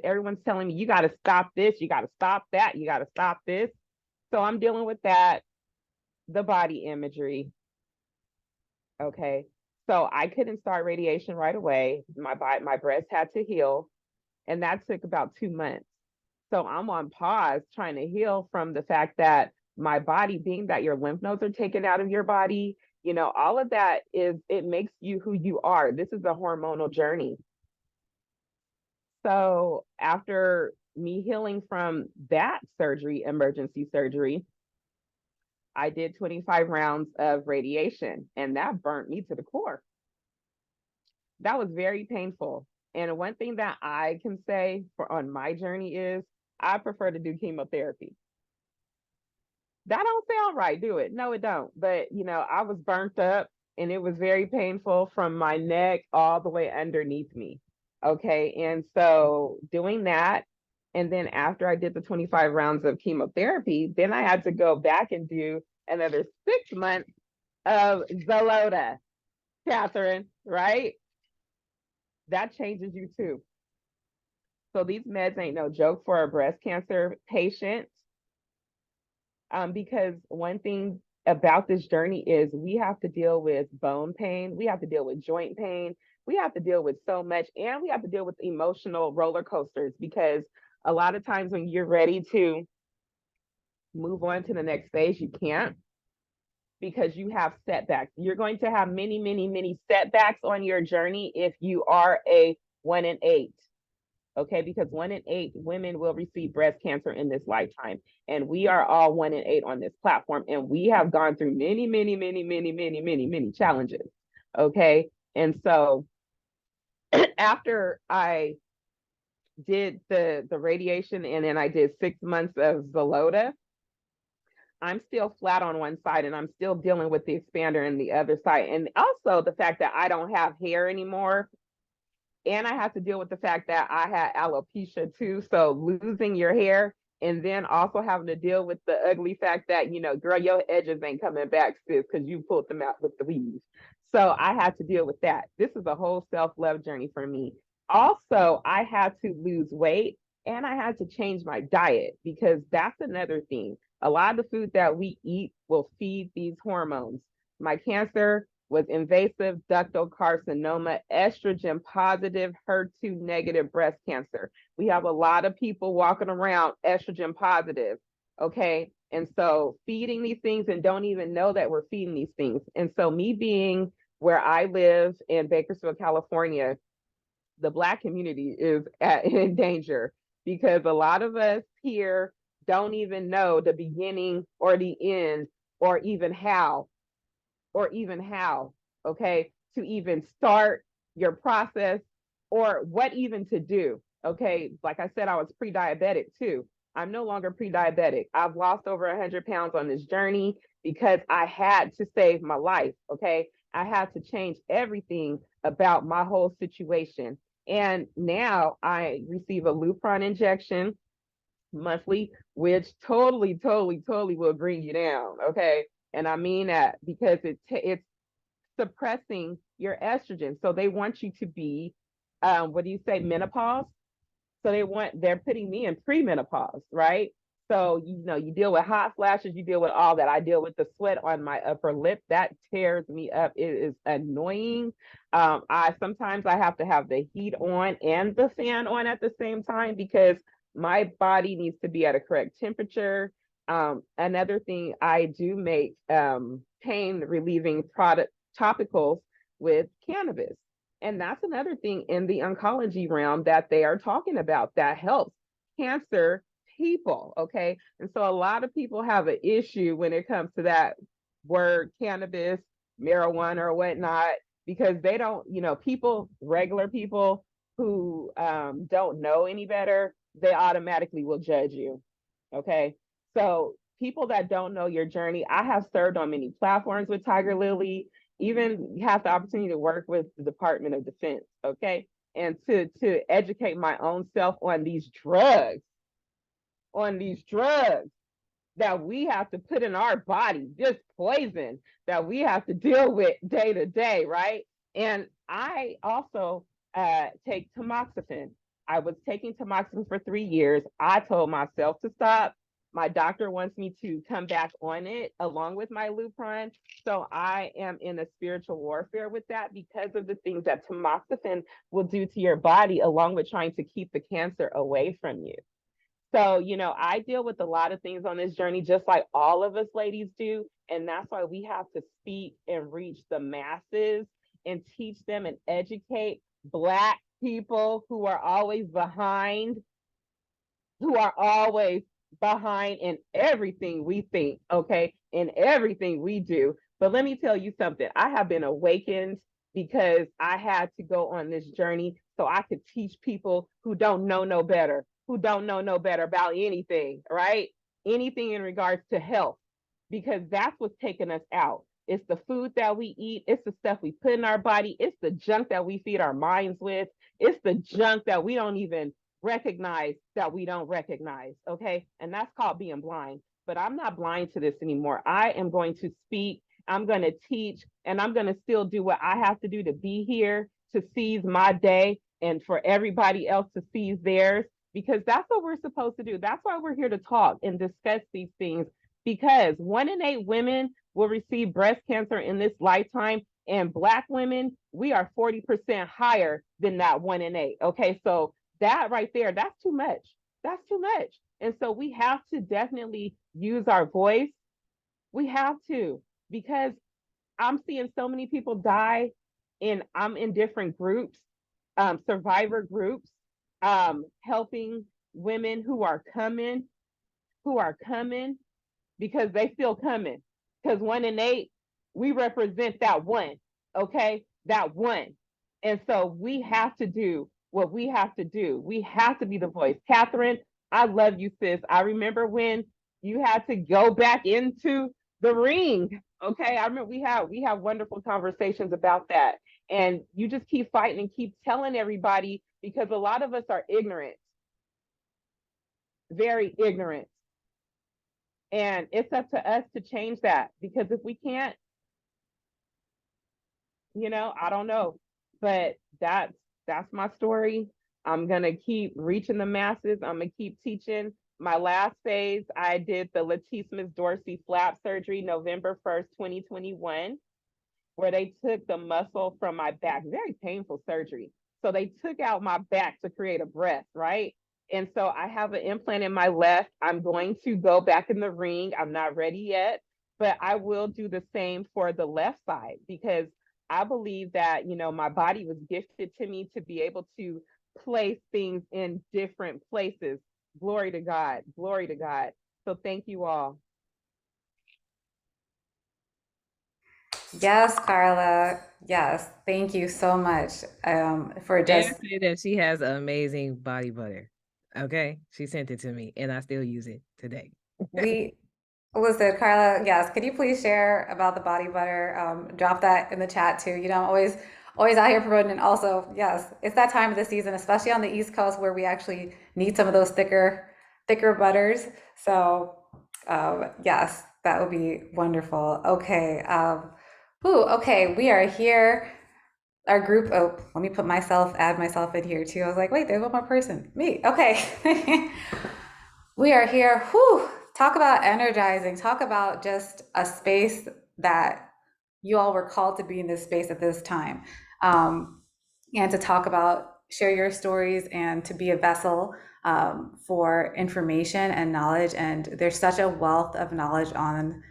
everyone's telling me, you got to stop this, you got to stop that, you got to stop this. So I'm dealing with that, the body imagery. Okay. So I couldn't start radiation right away. My breast had to heal, and that took about 2 months. So I'm on pause trying to heal from the fact that my body, being that your lymph nodes are taken out of your body, all of that it makes you who you are. This is a hormonal journey. So after me healing from that surgery, emergency surgery, I did 25 rounds of radiation, and that burnt me to the core. That was very painful. And one thing that I can say on my journey is I prefer to do chemotherapy. That don't sound right, do it? No, it don't. But, I was burnt up, and it was very painful from my neck all the way underneath me. Okay. And so doing that, and then after I did the 25 rounds of chemotherapy, then I had to go back and do another 6 months of Xeloda, Kathryn, right? That changes you too. So these meds ain't no joke for a breast cancer patient. Because one thing about this journey is we have to deal with bone pain, we have to deal with joint pain, we have to deal with so much, and we have to deal with emotional roller coasters, because a lot of times when you're ready to move on to the next phase, you can't, because you have setbacks. You're going to have many, many, many setbacks on your journey if you are a 1 in 8. Okay, because 1 in 8 women will receive breast cancer in this lifetime. And we are all 1 in 8 on this platform. And we have gone through many, many, many, many, many, many, many challenges. Okay. And so after I did the radiation, and then I did 6 months of Xeloda, I'm still flat on one side, and I'm still dealing with the expander in the other side. And also the fact that I don't have hair anymore. And I have to deal with the fact that I had alopecia too. So losing your hair, and then also having to deal with the ugly fact that, girl, your edges ain't coming back, sis, because you pulled them out with the weave. So I had to deal with that. This is a whole self-love journey for me. Also, I had to lose weight, and I had to change my diet, because that's another thing. A lot of the food that we eat will feed these hormones. My cancer was invasive ductal carcinoma, estrogen positive, HER2 negative breast cancer. We have a lot of people walking around estrogen positive. Okay. And so feeding these things and don't even know that we're feeding these things. And so me being where I live in Bakersfield, California, the Black community is in danger, because a lot of us here don't even know the beginning or the end, or even how, okay, to even start your process, or what even to do. Okay. Like I said, I was pre-diabetic too. I'm no longer pre-diabetic. I've lost over 100 pounds on this journey because I had to save my life. Okay. I had to change everything about my whole situation. And now I receive a Lupron injection monthly, which totally will bring you down. Okay. And I mean that because it's suppressing your estrogen. So they want you to be, what do you say, menopause? So they're putting me in premenopause, right? So, you deal with hot flashes, you deal with all that. I deal with the sweat on my upper lip. That tears me up. It is annoying. Sometimes I have to have the heat on and the fan on at the same time because my body needs to be at a correct temperature. Another thing, I do make pain relieving product topicals with cannabis. And that's another thing in the oncology realm that they are talking about that helps cancer people. Okay. And so a lot of people have an issue when it comes to that word cannabis, marijuana, or whatnot, because they don't, regular people who don't know any better, they automatically will judge you. Okay. So people that don't know your journey, I have served on many platforms with Tigerlily, even have the opportunity to work with the Department of Defense, okay? And to educate my own self on these drugs that we have to put in our body, just poison that we have to deal with day to day, right? And I also take tamoxifen. I was taking tamoxifen for 3 years. I told myself to stop. My doctor wants me to come back on it along with my Lupron. So I am in a spiritual warfare with that because of the things that tamoxifen will do to your body, along with trying to keep the cancer away from you. So, I deal with a lot of things on this journey, just like all of us ladies do. And that's why we have to speak and reach the masses and teach them and educate Black people who are always behind in everything we think, okay, in everything we do. But let me tell you something. I have been awakened because I had to go on this journey so I could teach people who don't know no better, about anything, right? Anything in regards to health, because that's what's taking us out. It's the food that we eat. It's the stuff we put in our body. It's the junk that we feed our minds with. It's the junk that we don't even recognize that we don't recognize. Okay. And that's called being blind. But I'm not blind to this anymore. I am going to speak. I'm going to teach, and I'm going to still do what I have to do to be here, to seize my day, and for everybody else to seize theirs, because that's what we're supposed to do. That's why we're here to talk and discuss these things, because 1 in 8 women will receive breast cancer in this lifetime, and Black women, we are 40% higher than that 1 in 8. Okay, so that right there, that's too much. That's too much. And so we have to definitely use our voice. We have to, because I'm seeing so many people die, and I'm in different groups, survivor groups, helping women who are coming because they still coming. Because 1 in 8, we represent that one, okay? That one. And so we have to do what we have to do. We have to be the voice. Kathryn, I love you, sis. I remember when you had to go back into the ring. Okay. I remember we have wonderful conversations about that. And you just keep fighting and keep telling everybody, because a lot of us are ignorant, very ignorant. And it's up to us to change that, because if we can't, I don't know. But that's my story. I'm gonna keep reaching the masses. I'm gonna keep teaching. My last phase, I did the latissimus dorsi flap surgery November 1st, 2021, where they took the muscle from my back. Very painful surgery. So they took out my back to create a breast, right? And so I have an implant in my left. I'm going to go back in the ring. I'm not ready yet, but I will do the same for the left side, because I believe that, my body was gifted to me to be able to place things in different places. Glory to God. Glory to God. So thank you all. Yes, Karla. Yes. Thank you so much for They just say that she has an amazing body butter. Okay, she sent it to me, and I still use it today. We, listen, Karla, yes, could you please share about the body butter? Drop that in the chat too. You know, I'm always out here promoting. And also, yes, it's that time of the season, especially on the East Coast where we actually need some of those thicker butters. So, yes, that would be wonderful. Okay. Okay, we are here. Our group, oh, let me add myself in here too. I was like, wait, there's one more person. Me. Okay. We are here. Whew, talk about energizing. Talk about just a space that you all were called to be in this space at this time. And to talk about, share your stories and to be a vessel for information and knowledge. And there's such a wealth of knowledge on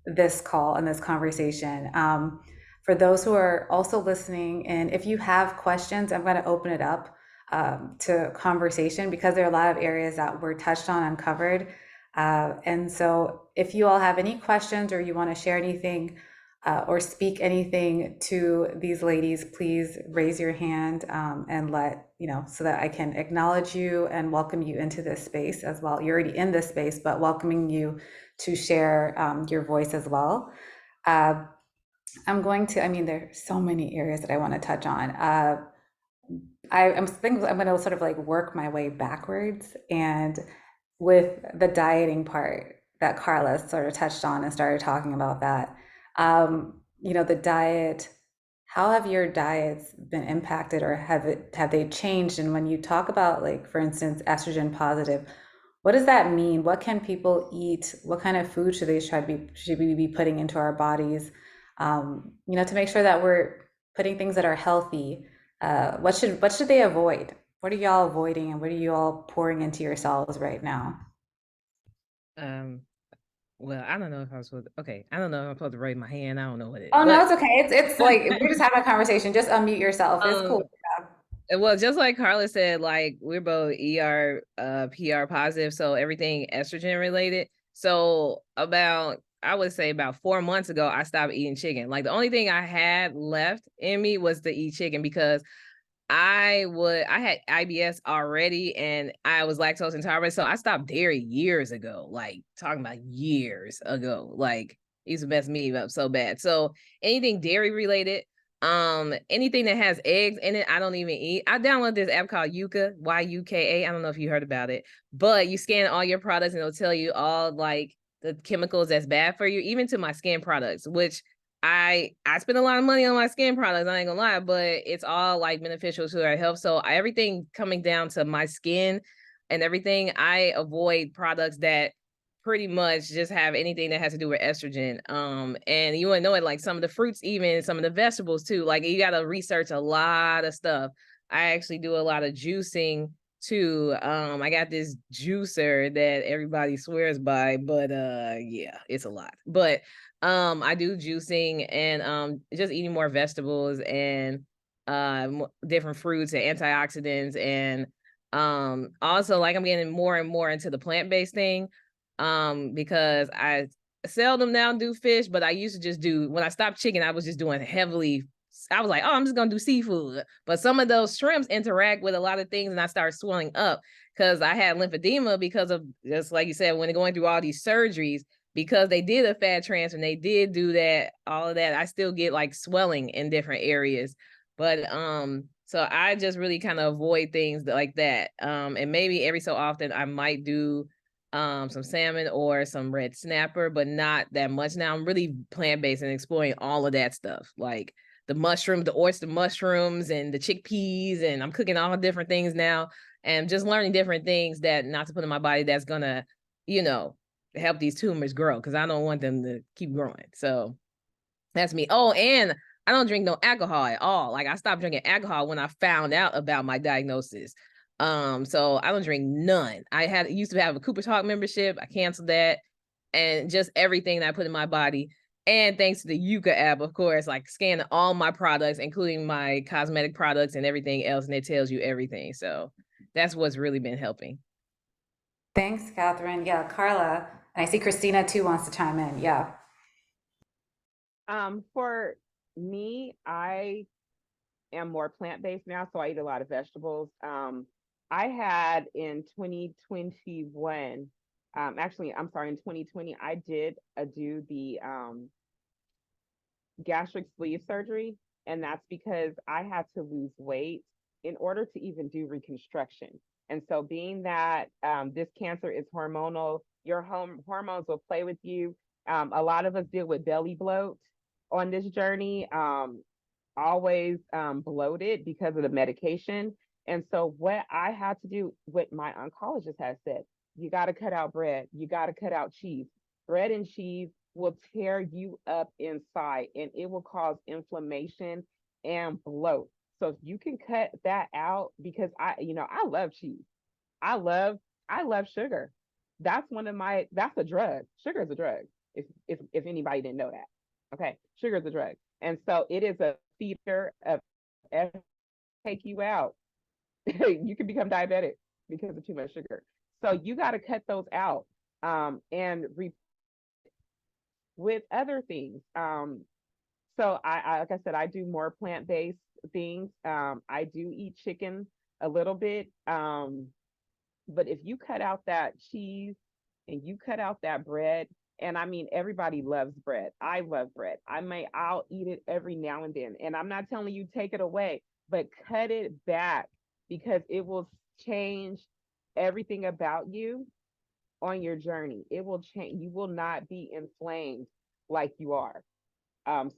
this call and this conversation. For those who are also listening, and if you have questions, I'm going to open it up to conversation because there are a lot of areas that were touched on and covered. And so if you all have any questions or you want to share anything or speak anything to these ladies, please raise your hand and let, so that I can acknowledge you and welcome you into this space as well. You're already in this space, but welcoming you to share your voice as well. There's so many areas that I want to touch on. I'm thinking I'm going to sort of like work my way backwards, and with the dieting part that Karla sort of touched on and started talking about that. The diet, how have your diets been impacted, or have they changed? And when you talk about, like, for instance, estrogen positive, what does that mean? What can people eat? What kind of food should we be putting into our bodies? To make sure that we're putting things that are healthy. What should they avoid? What are y'all avoiding, and what are you all pouring into yourselves right now? Well, I don't know if I'm supposed to, okay, I don't know if I'm supposed to raise my hand. I don't know what it is. Oh, no, it's okay. It's like, we're just having a conversation. Just unmute yourself. It's cool. Well, just like Karla said, like, we're both ER, PR positive, so everything estrogen related. So I would say about 4 months ago, I stopped eating chicken. Like, the only thing I had left in me was to eat chicken because I had IBS already and I was lactose intolerant. So I stopped dairy years ago, like talking about years ago. Like, it used to mess me up so bad. So anything dairy related, anything that has eggs in it, I don't even eat. I downloaded this app called Yuka, Yuka. I don't know if you heard about it, but you scan all your products and it'll tell you all like the chemicals that's bad for you, even to my skin products, which I spend a lot of money on my skin products, I ain't gonna lie, but it's all like beneficial to our health. So everything coming down to my skin and everything, I avoid products that pretty much just have anything that has to do with estrogen. And you wouldn't know it, like some of the fruits, even some of the vegetables too. Like, you gotta research a lot of stuff. I actually do a lot of juicing too. I got this juicer that everybody swears by, but yeah, it's a lot. But I do juicing and just eating more vegetables and different fruits and antioxidants, and also, like, I'm getting more and more into the plant-based thing because I seldom now do fish, but I used to just do, when I stopped chicken, I was just doing heavily. I was like, oh, I'm just gonna do seafood, but some of those shrimps interact with a lot of things, and I started swelling up because I had lymphedema because of, just like you said, when going through all these surgeries, because they did a fat transfer and they did do that, all of that, I still get like swelling in different areas. But so I just really kind of avoid things like that. And maybe every so often I might do some salmon or some red snapper, but not that much now. I'm really plant-based and exploring all of that stuff, like the mushrooms, the oyster mushrooms and the chickpeas, and I'm cooking all different things now and just learning different things that not to put in my body that's gonna, help these tumors grow, because I don't want them to keep growing. So that's me. Oh, and I don't drink no alcohol at all. Like, I stopped drinking alcohol when I found out about my diagnosis. So I don't drink none. I used to have a Cooper Talk membership. I canceled that, and just everything that I put in my body. And thanks to the Yuka app, of course, like scanning all my products, including my cosmetic products and everything else, and it tells you everything. So that's what's really been helping. Thanks, Kathryn. Yeah, Karla, and I see Christina too wants to chime in. Yeah. For me, I am more plant-based now, so I eat a lot of vegetables. I had in 2021, actually, I'm sorry, in 2020, I did do the gastric sleeve surgery, and that's because I had to lose weight in order to even do reconstruction. And so, being that this cancer is hormonal, your hormones will play with you. A lot of us deal with belly bloat on this journey, always bloated because of the medication. And so, what I had to do, what my oncologist has said, you got to cut out bread, you got to cut out cheese. Bread and cheese will tear you up inside and it will cause inflammation and bloat. So if you can cut that out, because I love cheese. I love I love sugar. That's a drug. Sugar is a drug. If anybody didn't know that. Okay. Sugar is a drug. And so it is a feeder of take you out. You can become diabetic because of too much sugar. So you got to cut those out. And with other things. So I like I said, I do more plant-based things. I do eat chicken a little bit. But if you cut out that cheese and you cut out that bread, and I mean everybody loves bread. I love bread. I'll eat it every now and then. And I'm not telling you take it away, but cut it back because it will change everything about you on your journey. It will change. You will not be inflamed like you are.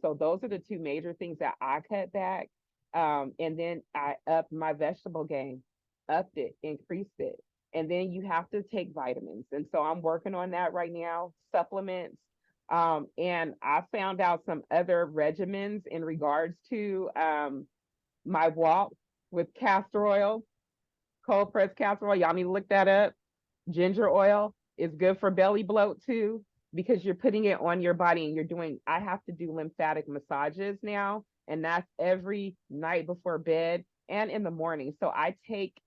So those are the two major things that I cut back. And then I upped my vegetable game, upped it, increased it. And then you have to take vitamins. And so I'm working on that right now, supplements. And I found out some other regimens in regards to my walk with castor oil, cold pressed castor oil. Y'all need to look that up. Ginger oil is good for belly bloat too, because you're putting it on your body and I have to do lymphatic massages now. And that's every night before bed and in the morning. So I take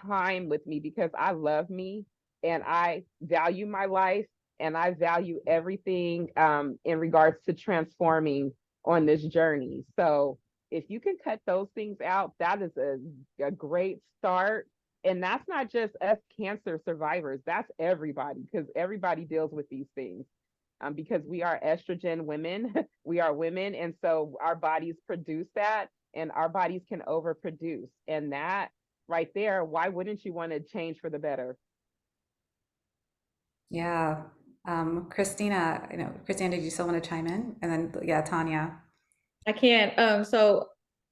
time with me because I love me and I value my life and I value everything in regards to transforming on this journey. So if you can cut those things out, that is a great start. And that's not just us cancer survivors, that's everybody, because everybody deals with these things. Because we are estrogen women, we are women, and so our bodies produce that, and our bodies can overproduce. And that right there, why wouldn't you want to change for the better? Yeah. Christina, Christina, did you still want to chime in? And then, yeah, Tonya. I can. So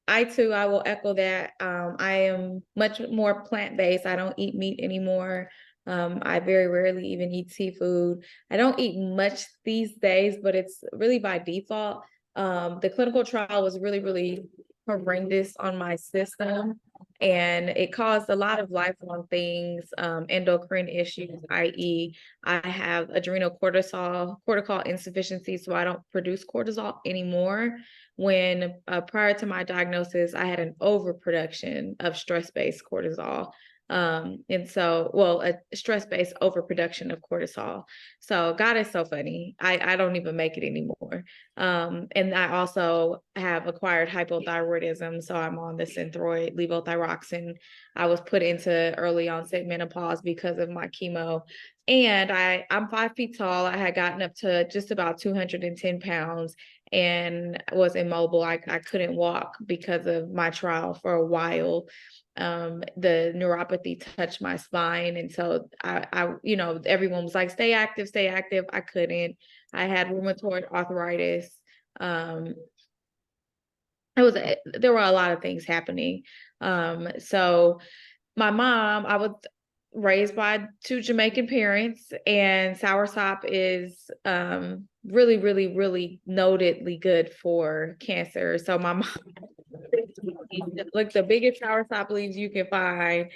I too, I will echo that. I am much more plant-based. I don't eat meat anymore. I very rarely even eat seafood. I don't eat much these days, but it's really by default. The clinical trial was really, really horrendous on my system, and it caused a lot of lifelong things, endocrine issues, i.e., I have adrenal cortical insufficiency, so I don't produce cortisol anymore. When prior to my diagnosis, I had an overproduction of stress-based cortisol. And so, well, a stress-based overproduction of cortisol. So God is so funny. I don't even make it anymore. And I also have acquired hypothyroidism. So I'm on the Synthroid, levothyroxine. I was put into early onset menopause because of my chemo. And I'm 5 feet tall. I had gotten up to just about 210 pounds and was immobile. I couldn't walk because of my trial for a while. The neuropathy touched my spine. And so I everyone was like, stay active, stay active. I couldn't. I had rheumatoid arthritis. There were a lot of things happening. So my mom, I was raised by 2 Jamaican parents, and soursop is really, really, really notedly good for cancer. So my mom look, the biggest soursop leaves you can find.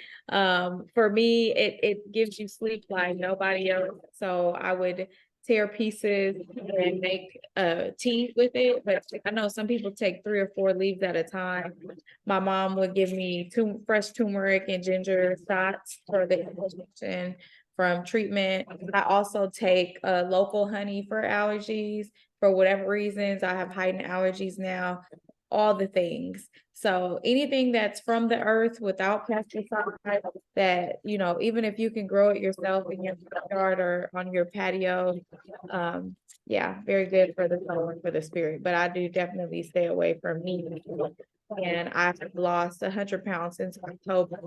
For me, it gives you sleep like nobody else. So I would tear pieces and make tea with it. But I know some people take 3 or 4 leaves at a time. My mom would give me fresh turmeric and ginger shots for the inflammation from treatment. I also take local honey for allergies. For whatever reasons, I have heightened allergies now, all the things. So anything that's from the earth without pesticides, that, you know, even if you can grow it yourself in your backyard or on your patio, yeah, very good for the soul and for the spirit. But I do definitely stay away from meat. And I've lost 100 pounds since October.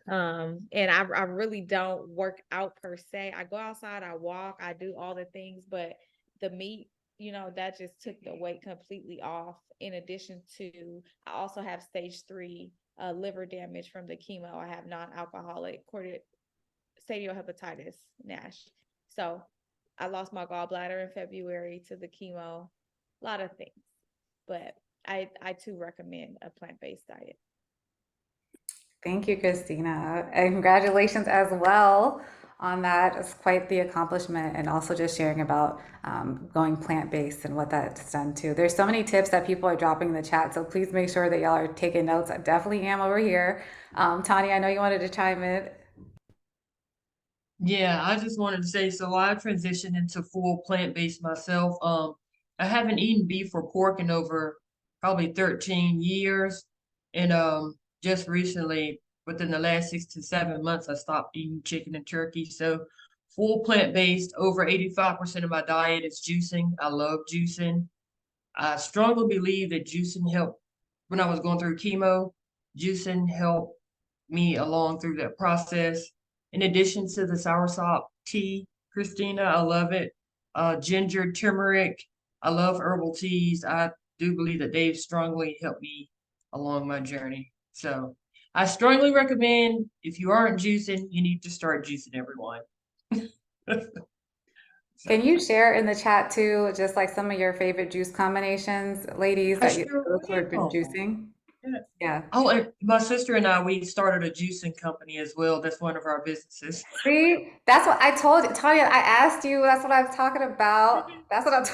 And I really don't work out per se. I go outside, I walk, I do all the things, but the meat, you know, that just took the weight completely off. In addition to, I also have stage 3 liver damage from the chemo. I have non-alcoholic stadial hepatitis, NASH. So I lost my gallbladder in February to the chemo, a lot of things. But I too recommend a plant-based diet. Thank you, Christina. And congratulations as well on that. It's quite the accomplishment, and also just sharing about going plant-based and what that's done too. There's so many tips that people are dropping in the chat, so please make sure that y'all are taking notes. I definitely am over here. Tonya, I know you wanted to chime in. Yeah, I just wanted to say, so I transitioned into full plant-based myself. I haven't eaten beef or pork in over probably 13 years. And just recently, within the last 6 to 7 months, I stopped eating chicken and turkey. So full plant-based, over 85% of my diet is juicing. I love juicing. I strongly believe that juicing helped when I was going through chemo. Juicing helped me along through that process. In addition to the soursop tea, Christina, I love it. Ginger, turmeric, I love herbal teas. I do believe that they've strongly helped me along my journey. So I strongly recommend, if you aren't juicing, you need to start juicing, everyone. Can you share in the chat too, just like some of your favorite juice combinations, ladies, I that you sure those who have been will. juicing? Yeah. Yeah. Oh, and my sister and I, we started a juicing company as well. That's one of our businesses. See, that's what I told you, Tanya. I asked you. That's what I'm talking about. That's what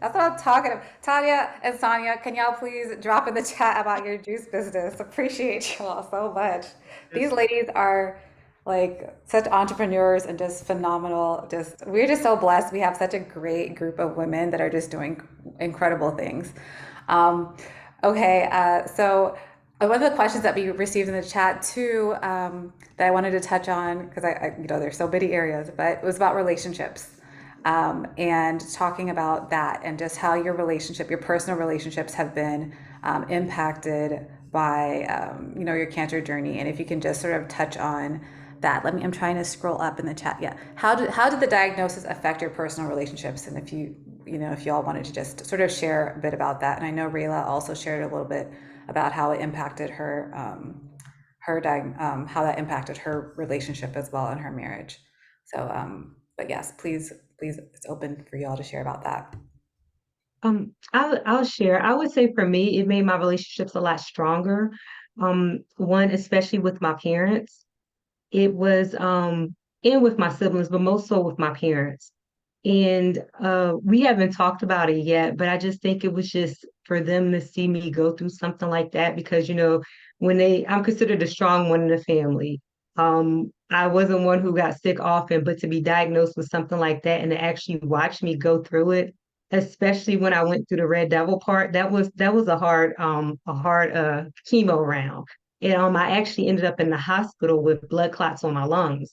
that's what I'm talking about. Tanya and Sonia, can y'all please drop in the chat about your juice business? Appreciate y'all so much. These ladies are like such entrepreneurs and just phenomenal. Just we're just so blessed. We have such a great group of women that are just doing incredible things. Okay, so one of the questions that we received in the chat too, that I wanted to touch on, because you know, there's so many areas, but it was about relationships, and talking about that and just how your relationship, your personal relationships have been impacted by, you know, your cancer journey. And if you can just sort of touch on that. I'm trying to scroll up in the chat. Yeah. How did the diagnosis affect your personal relationships? And if you know, if y'all wanted to just sort of share a bit about that. And I know Rayla also shared a little bit about how it impacted her, how that impacted her relationship as well in her marriage. So, but yes, please, it's open for y'all to share about that. I'll share. I would say for me, it made my relationships a lot stronger. One, especially with my parents. It was and with my siblings, but most so with my parents. And we haven't talked about it yet, but I just think it was just for them to see me go through something like that, because, you know, I'm considered a strong one in the family. I wasn't one who got sick often, but to be diagnosed with something like that and to actually watch me go through it, especially when I went through the Red Devil part, that was a hard chemo round. And I actually ended up in the hospital with blood clots on my lungs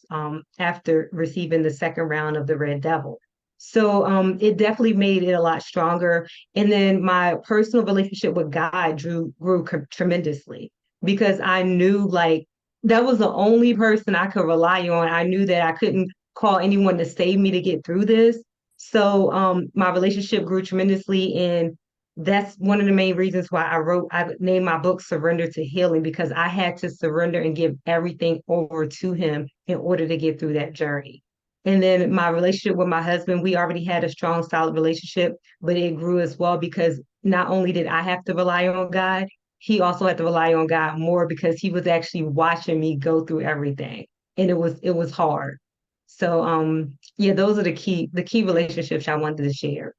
after receiving the second round of the Red Devil. So it definitely made it a lot stronger. And then my personal relationship with God grew tremendously, because I knew, like, that was the only person I could rely on. I knew that I couldn't call anyone to save me to get through this. So my relationship grew tremendously, and that's one of the main reasons why I named my book Surrender to Healing, because I had to surrender and give everything over to him in order to get through that journey. And then my relationship with my husband, we already had a strong, solid relationship, but it grew as well, because not only did I have to rely on God, he also had to rely on God more, because he was actually watching me go through everything. And it was hard. So yeah, those are the key relationships I wanted to share.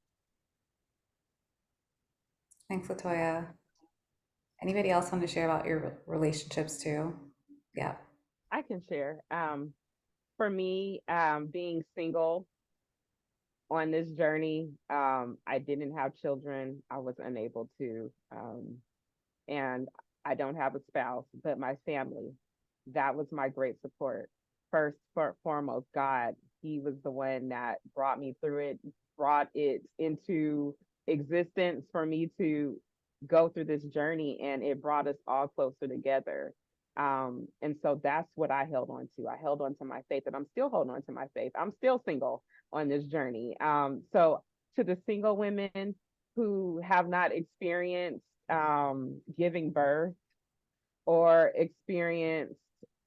Thanks, LaToya. Anybody else want to share about your relationships too? Yeah. I can share. For me, being single on this journey, I didn't have children. I was unable to. And I don't have a spouse, but my family. That was my great support. First, foremost, God, He was the one that brought me through it, brought it into existence for me to go through this journey, and it brought us all closer together. And so that's what I held on to. I held on to my faith, and I'm still holding on to my faith. I'm still single on this journey. So to the single women who have not experienced giving birth or experienced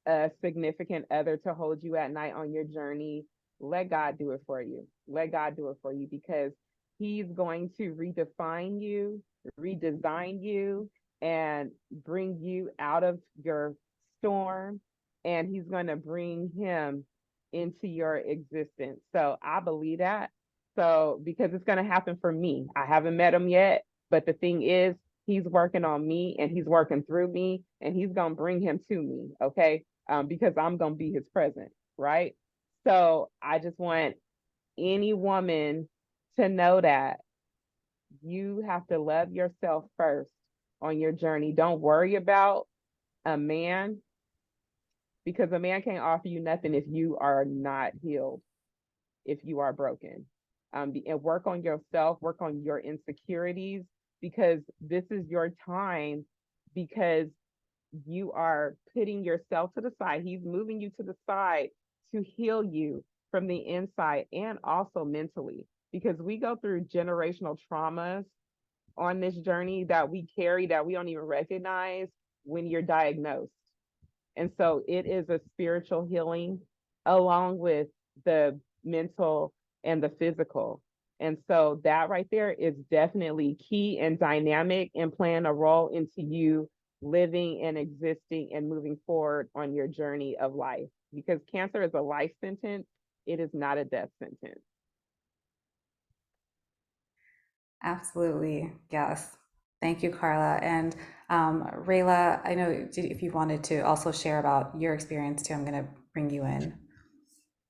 a significant other to hold you at night on your journey, let God do it for you. Let God do it for you, because He's going to redefine you, redesign you, and bring you out of your storm. And He's going to bring Him into your existence. So I believe that. So, because it's going to happen for me. I haven't met Him yet, but the thing is, He's working on me, and He's working through me, and He's going to bring Him to me. Okay. Because I'm going to be His present. Right. So I just want any woman to know that you have to love yourself first on your journey. Don't worry about a man, because a man can't offer you nothing if you are not healed, if you are broken. And work on yourself, work on your insecurities, because this is your time, because you are putting yourself to the side. He's moving you to the side to heal you from the inside and also mentally, because we go through generational traumas on this journey that we carry that we don't even recognize when you're diagnosed. And so it is a spiritual healing along with the mental and the physical. And so that right there is definitely key and dynamic and playing a role into you living and existing and moving forward on your journey of life. Because cancer is a life sentence, it is not a death sentence. Absolutely. Yes. Thank you, Karla. And Rayla, I know if you wanted to also share about your experience too, I'm going to bring you in.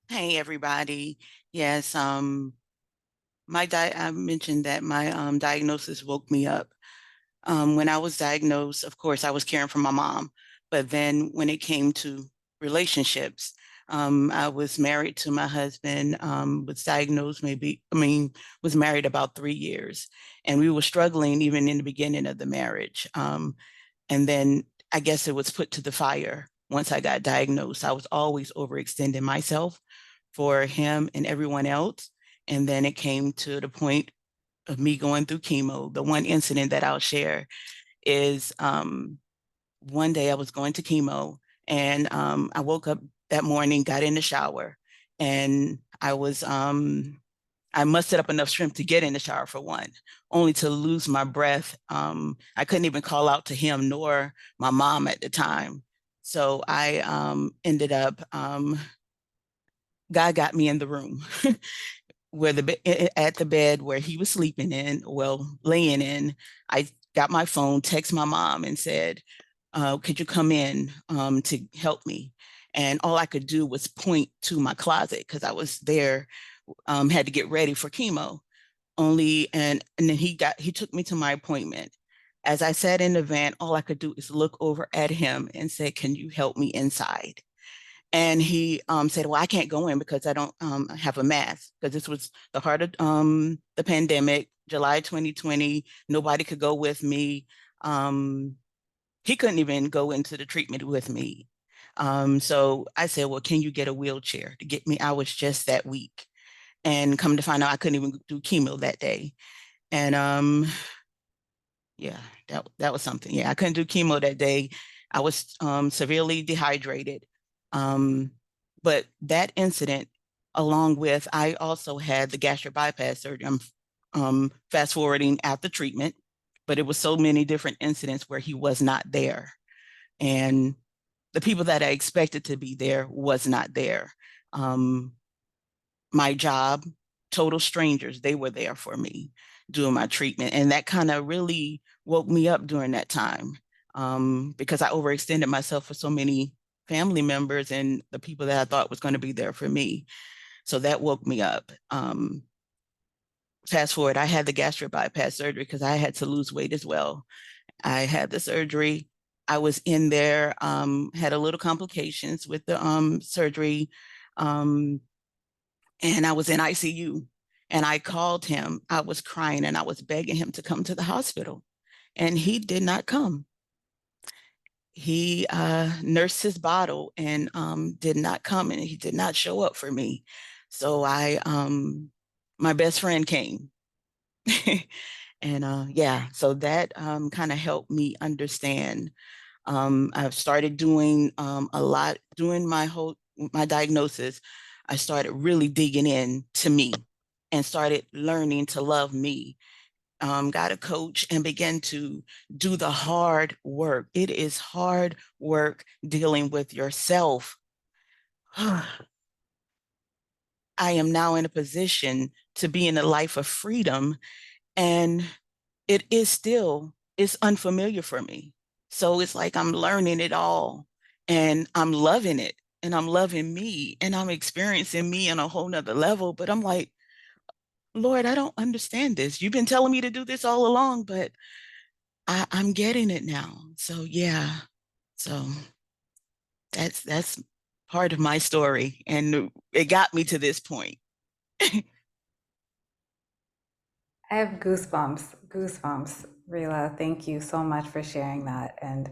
Hey, everybody. Yes, I mentioned that my diagnosis woke me up. When I was diagnosed, of course, I was caring for my mom. But then when it came to relationships, I was married to my husband, was diagnosed was married about 3 years. And we were struggling even in the beginning of the marriage. And then I guess it was put to the fire once I got diagnosed. I was always overextending myself for him and everyone else. And then it came to the point of me going through chemo. The one incident that I'll share is one day I was going to chemo, and I woke up that morning, got in the shower, and I mustered up enough strength to get in the shower for one, only to lose my breath. I couldn't even call out to him nor my mom at the time. So I ended up, God got me in the room where at the bed where he was sleeping in, laying in. I got my phone, text my mom and said, could you come in to help me? And all I could do was point to my closet because I was there, had to get ready for chemo. And then he took me to my appointment. As I sat in the van, all I could do is look over at him and say, can you help me inside? And he said, well, I can't go in because I don't have a mask, because this was the heart of the pandemic, July 2020. Nobody could go with me. He couldn't even go into the treatment with me. So I said, well, can you get a wheelchair to get me? I was just that weak. And come to find out, I couldn't even do chemo that day. And yeah, that was something. Yeah, I couldn't do chemo that day. I was severely dehydrated. But that incident, along with, I also had the gastric bypass surgery. I'm fast forwarding after treatment, but it was so many different incidents where he was not there. And the people that I expected to be there was not there. My job, total strangers, they were there for me doing my treatment. And that kind of really woke me up during that time, because I overextended myself for so many family members and the people that I thought was going to be there for me. So that woke me up. Fast forward, I had the gastric bypass surgery because I had to lose weight as well. I had the surgery. I was in there, had a little complications with the surgery, and I was in ICU. And I called him. I was crying and I was begging him to come to the hospital, and he did not come. He nursed his bottle and did not come, and he did not show up for me. So my best friend came. And yeah, so that kind of helped me understand. I've started doing a lot, doing my diagnosis. I started really digging in to me and started learning to love me. Got a coach and began to do the hard work. It is hard work dealing with yourself. I am now in a position to be in a life of freedom, and it's unfamiliar for me. So it's like I'm learning it all, and I'm loving it, and I'm loving me, and I'm experiencing me on a whole nother level. But I'm like, Lord, I don't understand this. You've been telling me to do this all along, but I'm getting it now. So yeah, so that's part of my story, and it got me to this point. I have goosebumps, goosebumps. Rila, thank you so much for sharing that and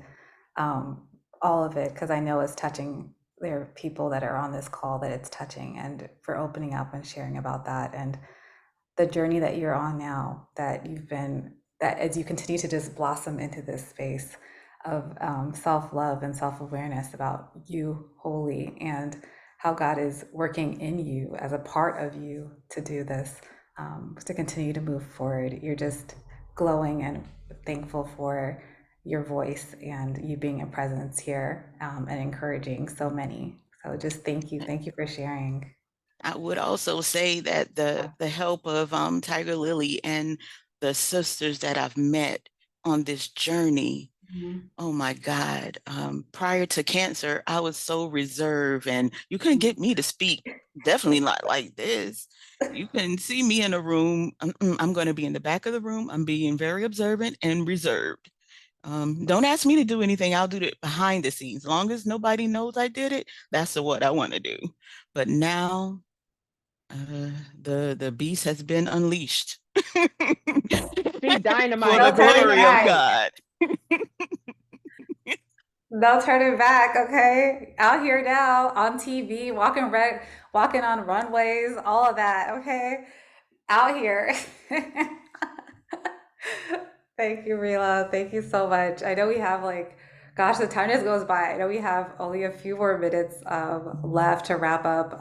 all of it, because I know it's touching. There are people that are on this call that it's touching, and for opening up and sharing about that and the journey that you're on now, that you've been, that as you continue to just blossom into this space of self-love and self-awareness about you wholly and how God is working in you as a part of you to do this, to continue to move forward. You're just glowing and thankful for your voice and you being a presence here, and encouraging so many. So just thank you. Thank you for sharing. I would also say that the help of Tigerlily and the sisters that I've met on this journey. Mhm. Oh my God. Prior to cancer, I was so reserved, and you couldn't get me to speak. Definitely not like this. You couldn't see me in a room. I'm going to be in the back of the room. I'm being very observant and reserved. Don't ask me to do anything. I'll do it behind the scenes. As long as nobody knows I did it, that's what I want to do. But now the beast has been unleashed She's for dynamite, the No turning okay? glory of back. God. No turning back, okay? Out here now on TV, walking on runways, all of that, okay? Out here. Thank you, Rila. Thank you so much. I know we have like, gosh, the time just goes by. I know we have only a few more minutes left to wrap up.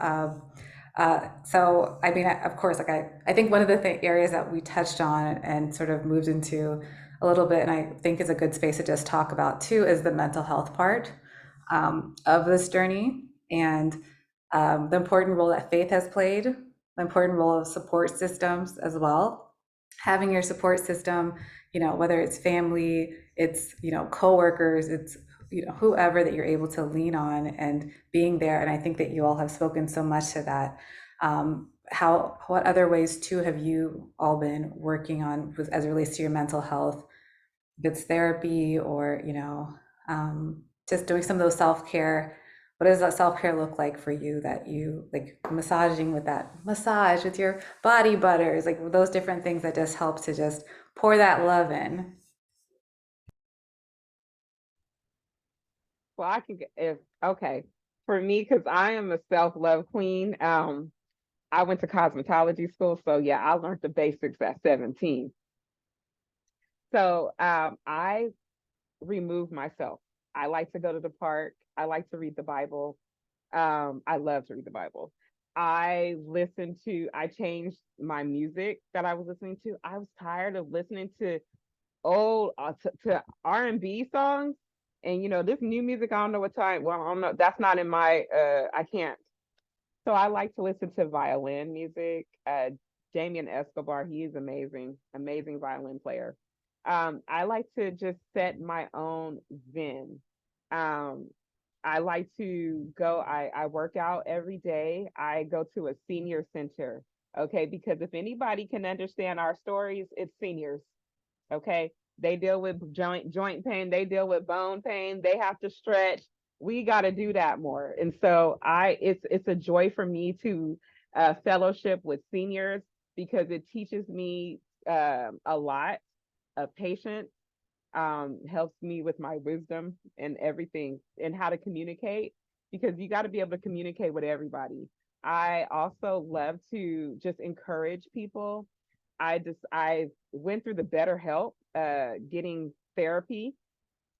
So, I mean, of course, like I think one of the areas that we touched on and sort of moved into a little bit, and I think is a good space to just talk about too, is the mental health part of this journey and the important role that faith has played, the important role of support systems as well. Having your support system, whether it's family, it's, coworkers, it's, whoever that you're able to lean on and being there. And I think that you all have spoken so much to that. What other ways too have you all been working on as it relates to your mental health? If it's therapy or, just doing some of those self-care. What does that self-care look like for you, that you like massaging with that massage with your body butters, like those different things that just help to just pour that love in? Well, okay. For me, because I am a self-love queen, I went to cosmetology school, so yeah, I learned the basics at 17. So I remove myself. I like to go to the park. I like to read the Bible. I love to read the Bible. I changed my music that I was listening to. I was tired of listening to old to R&B songs. And this new music, I don't know what time. Well, I don't know. That's not in my I can't. So I like to listen to violin music. Damien Escobar, he is amazing, amazing violin player. I like to just set my own zen. Um, I like to go, I work out every day. I go to a senior center, okay? Because if anybody can understand our stories, it's seniors, okay? They deal with joint pain. They deal with bone pain. They have to stretch. We got to do that more. And so it's a joy for me to fellowship with seniors because it teaches me a lot of patience, helps me with my wisdom and everything and how to communicate because you got to be able to communicate with everybody. I also love to just encourage people. I went through the BetterHelp, getting therapy.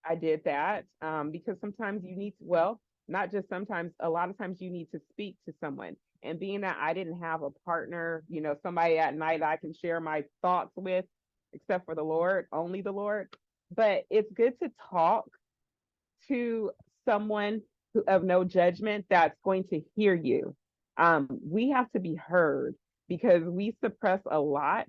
I did that because sometimes you need to, well, not just sometimes, a lot of times you need to speak to someone. And being that I didn't have a partner, you know, somebody at night I can share my thoughts with, except for the Lord, only the Lord. But it's good to talk to someone of no judgment that's going to hear you. We have to be heard because we suppress a lot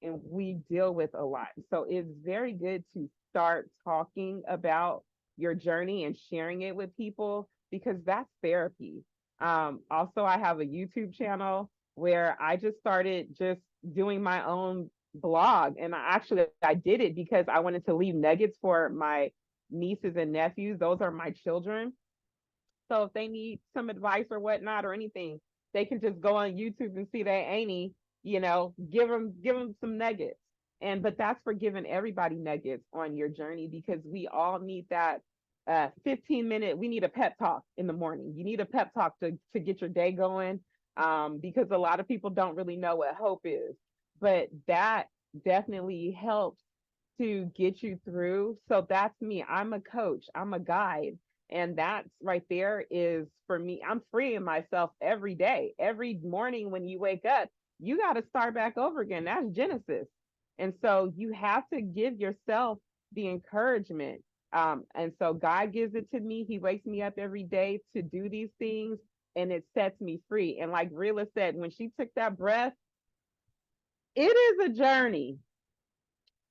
and we deal with a lot. So it's very good to start talking about your journey and sharing it with people because that's therapy. Also, I have a YouTube channel where I just started just doing my own blog. And I did it because I wanted to leave nuggets for my nieces and nephews. Those are my children. So if they need some advice or whatnot or anything, they can just go on YouTube and see that Amy, you know, give them some nuggets. But that's for giving everybody nuggets on your journey because we all need that 15-minute, we need a pep talk in the morning. You need a pep talk to get your day going because a lot of people don't really know what hope is. But that definitely helps to get you through. So that's me. I'm a coach, I'm a guide. And that's right there is for me, I'm freeing myself every day. Every morning when you wake up, you got to start back over again. That's Genesis. And so you have to give yourself the encouragement. And so God gives it to me. He wakes me up every day to do these things and it sets me free. And like Rilla said, when she took that breath, it is a journey.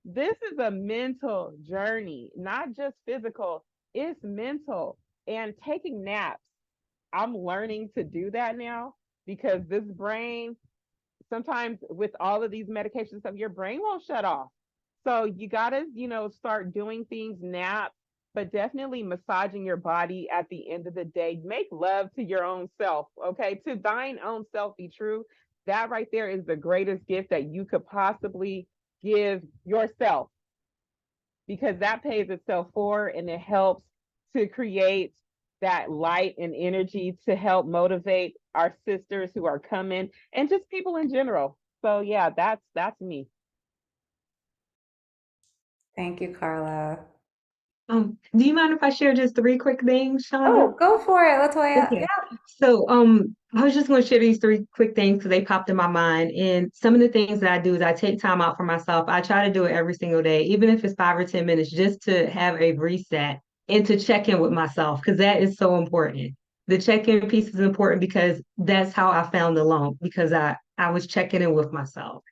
This is a mental journey, not just physical, it's mental. And taking naps, I'm learning to do that now because this brain, sometimes with all of these medications stuff, your brain won't shut off. So you gotta, you know, start doing things, nap, but definitely massaging your body at the end of the day. Make love to your own self, okay? To thine own self be true. That right there is the greatest gift that you could possibly give yourself because that pays itself forward and it helps to create that light and energy to help motivate our sisters who are coming and just people in general. So yeah, that's me. Thank you, Karla. Do you mind if I share just 3 quick things, Shanda? Oh, go for it, LaToya. Okay. Yeah. So, I was just going to share these 3 quick things because they popped in my mind. And some of the things that I do is I take time out for myself. I try to do it every single day, even if it's 5 or 10 minutes, just to have a reset and to check in with myself because that is so important. The check-in piece is important because that's how I found the loan because I was checking in with myself.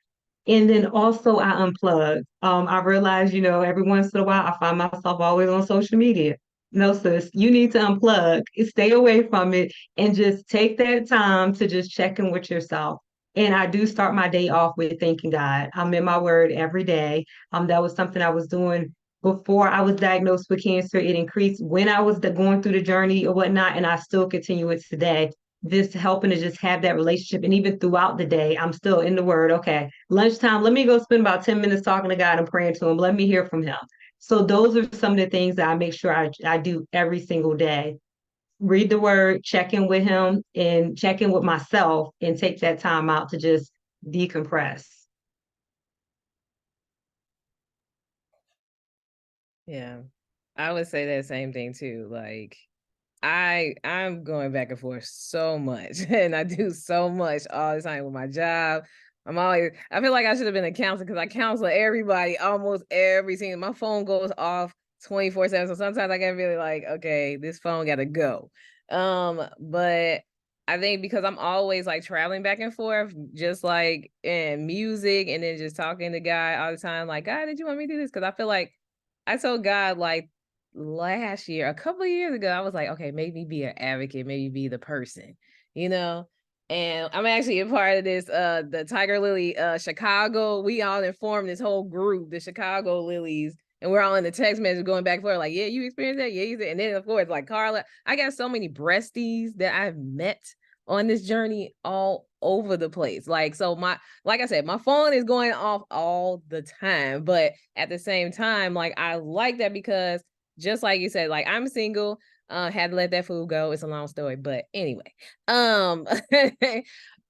And then also I unplug. I realize, you know, every once in a while I find myself always on social media. No, sis, you need to unplug, stay away from it, and just take that time to just check in with yourself. And I do start my day off with thanking God. I'm in my word every day. That was something I was doing before I was diagnosed with cancer. It increased when I was going through the journey or whatnot, and I still continue it today. This helping to just have that relationship. And even throughout the day, I'm still in the word. Okay, lunchtime, let me go spend about 10 minutes talking to God and praying to him. Let me hear from him. So those are some of the things that I make sure I do every single day. Read the word, check in with him, and check in with myself and take that time out to just decompress. Yeah, I would say that same thing too. Like I'm going back and forth so much and I do so much all the time with my job. I feel like I should have been a counselor because I counsel everybody almost every single, my phone goes off 24/7. So sometimes I get really like, okay, this phone gotta go. But I think because I'm always like traveling back and forth, just like in music and then just talking to God all the time, like, God, did you want me to do this? Because I feel like I told God like last year, a couple of years ago, I was like, okay, maybe be an advocate, maybe be the person, you know? And I'm actually a part of this, the Tigerlily Chicago. We all informed this whole group, the Chicago Lilies, and we're all in the text message going back and forth, like, yeah, you experienced that? Yeah, you did. And then of course, like Karla, I got so many breasties that I've met on this journey all over the place. Like, so like I said, my phone is going off all the time, but at the same time, like I like that because just like you said, like I'm single, had to let that food go. It's a long story, but anyway, but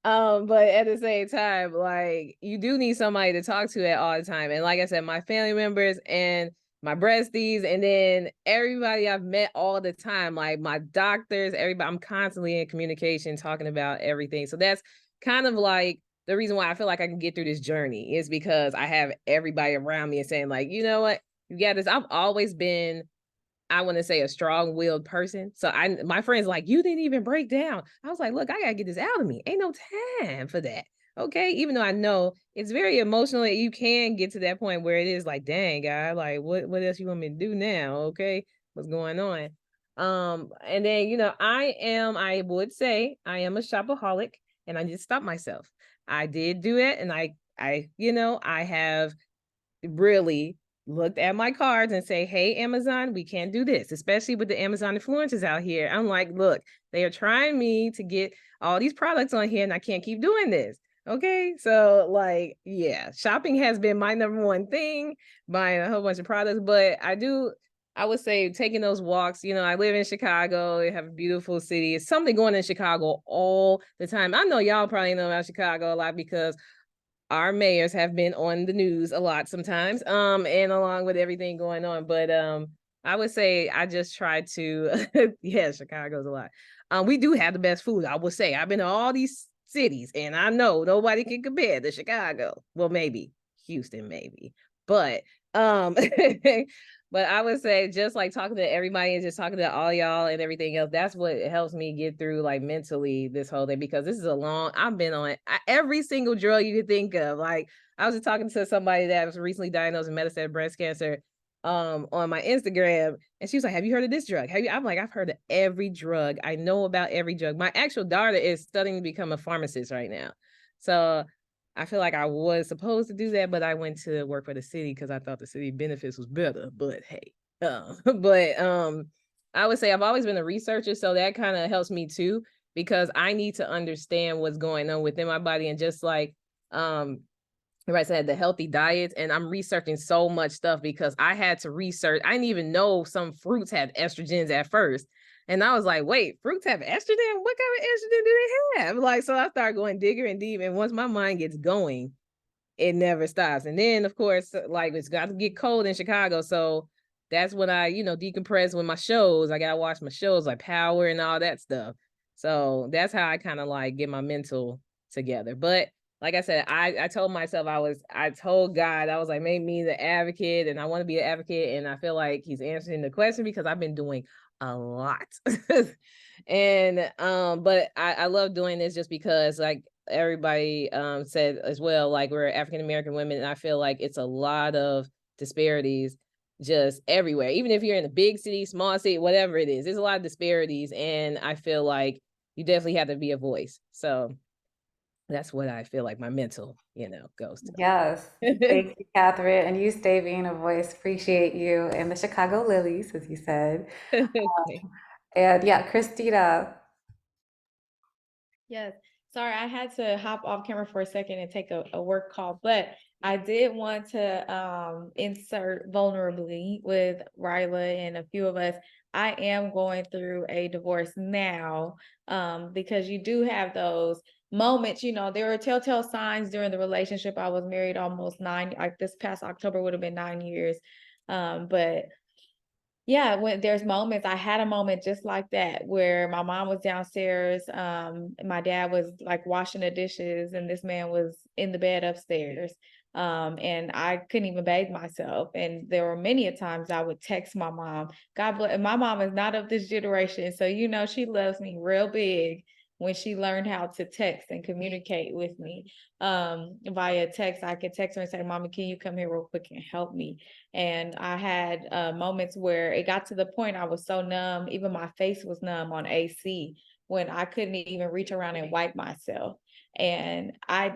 at the same time, like you do need somebody to talk to at all the time. And like I said, my family members and my breasties, and then everybody I've met all the time, like my doctors, everybody, I'm constantly in communication talking about everything. So that's kind of like the reason why I feel like I can get through this journey is because I have everybody around me and saying like, you know what, you got this. I've always been, I want to say, a strong-willed person. So my friends like, you didn't even break down. I was like, look, I gotta get this out of me. Ain't no time for that. Okay. Even though I know it's very emotional, you can get to that point where it is like, dang, guy, like what else you want me to do now? Okay. What's going on? And then, you know, I would say I am a shopaholic, and I just stopped myself. I did do it. And I have really looked at my cards and say, hey, Amazon, we can't do this, especially with the Amazon influencers out here. I'm like, look, they are trying me to get all these products on here and I can't keep doing this. Okay. So like, yeah, shopping has been my number one thing, buying a whole bunch of products, but I would say taking those walks, you know, I live in Chicago, they have a beautiful city. It's something going in Chicago all the time. I know y'all probably know about Chicago a lot because our mayors have been on the news a lot sometimes, and along with everything going on. But I would say I just try to, yeah, Chicago's a lot. We do have the best food, I would say. I've been to all these cities, and I know nobody can compare to Chicago. Well, maybe Houston, maybe, but but I would say just like talking to everybody and just talking to all y'all and everything else, that's what helps me get through like mentally this whole thing, because this is I've been on every single drug you could think of. Like I was just talking to somebody that was recently diagnosed with metastatic breast cancer on my Instagram, and she was like, have you heard of this drug? I'm like, I've heard of every drug. I know about every drug. My actual daughter is studying to become a pharmacist right now. So I feel like I was supposed to do that, but I went to work for the city because I thought the city benefits was better. But hey, I would say I've always been a researcher, so that kind of helps me too, because I need to understand what's going on within my body. And just like everybody said, the healthy diets, and I'm researching so much stuff because I had to research. I didn't even know some fruits had estrogens at first. And I was like, wait, fruits have estrogen? What kind of estrogen do they have? Like, so I started going digger and deep. And once my mind gets going, it never stops. And then, of course, like it's got to get cold in Chicago. So that's when I, decompress with my shows. I got to watch my shows like Power and all that stuff. So that's how I kind of like get my mental together. But like I said, I told myself I told God, I was like, make me the advocate, and I want to be an advocate. And I feel like he's answering the question because I've been doing a lot. And but I love doing this just because like everybody said as well, like we're African American women, and I feel like it's a lot of disparities just everywhere. Even if you're in a big city, small city, whatever it is, there's a lot of disparities, and I feel like you definitely have to be a voice. So that's what I feel like my mental, goes to. Yes. Thank you, Kathryn. And you stay being a voice. Appreciate you. And the Chicago Lilies, as you said. And yeah, Christina. Yes. Sorry, I had to hop off camera for a second and take a work call, but I did want to insert vulnerably with Ryla and a few of us. I am going through a divorce now because you do have those moments, there were telltale signs during the relationship. I was married almost this past October would have been 9 years. But yeah, when there's moments, I had a moment just like that where my mom was downstairs, my dad was like washing the dishes, and this man was in the bed upstairs. And I couldn't even bathe myself. And there were many a times I would text my mom. God bless. And my mom is not of this generation, so she loves me real big when she learned how to text and communicate with me via text. I could text her and say, Mama, can you come here real quick and help me? And I had moments where it got to the point I was so numb, even my face was numb on AC when I couldn't even reach around and wipe myself. And